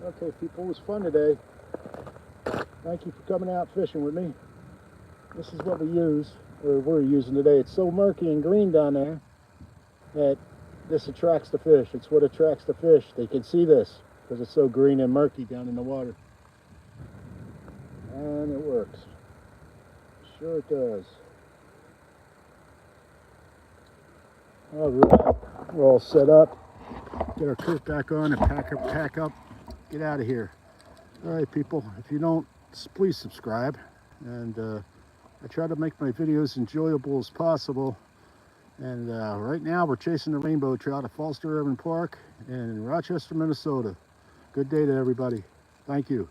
Okay, people, it was fun today. Thank you for coming out fishing with me. This is what we use, or we're using today. It's so murky and green down there that this attracts the fish. It's what attracts the fish. They can see this because it's so green and murky down in the water. And it works. Sure it does. All right, we're all set up. Get our coat back on and pack up, get out of here. All right, people, if you don't, please subscribe. And I try to make my videos enjoyable as possible. And right now we're chasing the rainbow trout at Foster Urban Park in Rochester, Minnesota. Good day to everybody. Thank you.